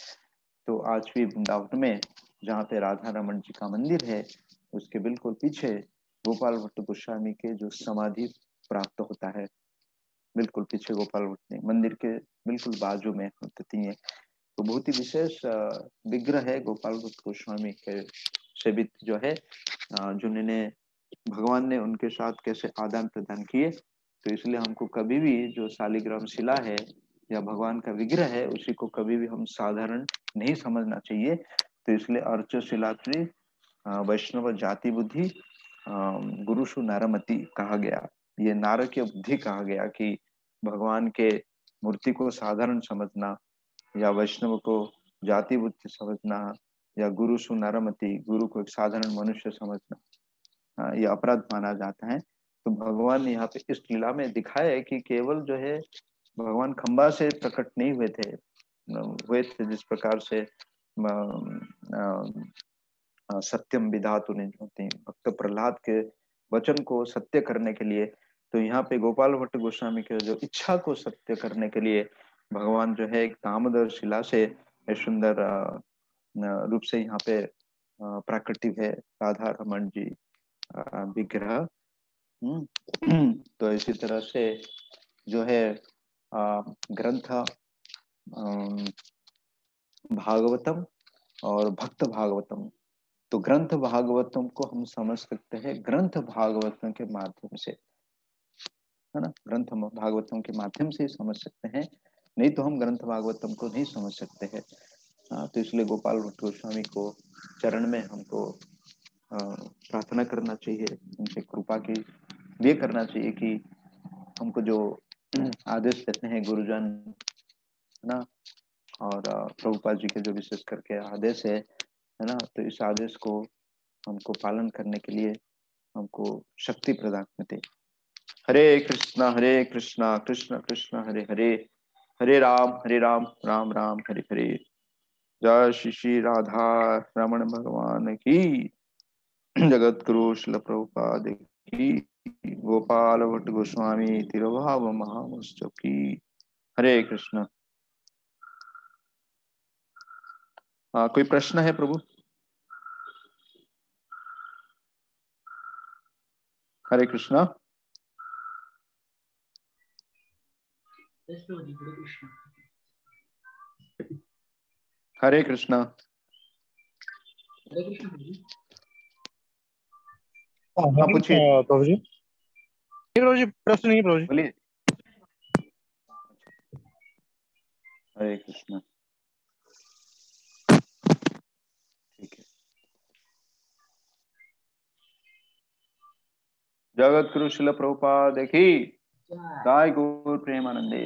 तो आज भी वृंदावन में जहाँ पे राधा रमन जी का मंदिर है, उसके बिल्कुल पीछे गोपाल भट्ट गोस्वामी के जो समाधि प्राप्त होता है, बिल्कुल पीछे गोपाल भट्ट मंदिर के बिल्कुल बाजू में होती है। तो बहुत ही विशेष विग्रह है गोपाल भट्ट गोस्वामी के सेवित जो है, जिन्होंने भगवान ने उनके साथ कैसे आदान प्रदान किए। तो इसलिए हमको कभी भी जो शालिग्राम शिला है या भगवान का विग्रह है, उसी को कभी भी हम साधारण नहीं समझना चाहिए। तो इसलिए अर्च शिलात्री वैष्णव जाति बुद्धि गुरुषु नारमति कहा गया। ये नारकीय बुद्धि कहा गया कि भगवान के मूर्ति को साधारण समझना, या वैष्णव को जाति बुद्धि समझना, या गुरुषु नारमति गुरु को एक साधारण मनुष्य समझना, ये अपराध माना जाता है। तो भगवान ने यहाँ पे इस लीला में दिखाया है कि केवल जो है भगवान खंबा से प्रकट नहीं हुए थे जिस प्रकार से सत्यम विधातु ने होते हैं भक्त प्रहलाद के वचन को सत्य करने के लिए। तो यहाँ पे गोपाल भट्ट गोस्वामी के जो इच्छा को सत्य करने के लिए भगवान जो है एक दामोदर शिला से सुंदर रूप से यहाँ पे प्राकटित है राधा रमन जी विग्रह। तो इसी तरह से जो है ग्रंथ भागवतम और भक्त भागवतम। तो ग्रंथ भागवतम को हम समझ सकते हैं ग्रंथ भागवतम के माध्यम से, है ना, ग्रंथ भागवतम के माध्यम से समझ सकते हैं, नहीं तो हम ग्रंथ भागवतम को नहीं समझ सकते हैं। तो इसलिए गोपाल भट्ट गोस्वामी को चरण में हमको प्रार्थना करना चाहिए, उनसे कृपा की ये करना चाहिए कि हमको जो आदेश देते हैं गुरुजन, है ना, और प्रभुपाद जी के जो विशेष करके आदेश है ना, तो इस आदेश को हमको पालन करने के लिए हमको शक्ति प्रदान करते। हरे कृष्णा कृष्ण कृष्ण हरे हरे, हरे राम राम राम हरे हरे। जय श्री श्री राधा रमण भगवान की, जगत गुरु श्रील प्रभुपाद की। गोपाल भट्ट गोस्वामी तिरुभाव महामस्तु की। हरे कृष्ण। कोई प्रश्न है प्रभु? हरे कृष्ण। हरे कृष्ण। हाँ पूछिए प्रभु जी। प्रभु जी प्रश्न नहीं प्रभु जी। बोलिए। हरे कृष्ण। ठीक है। जगत गुरु शिल प्रभुपाद की जय। गुरु प्रेमानंदे।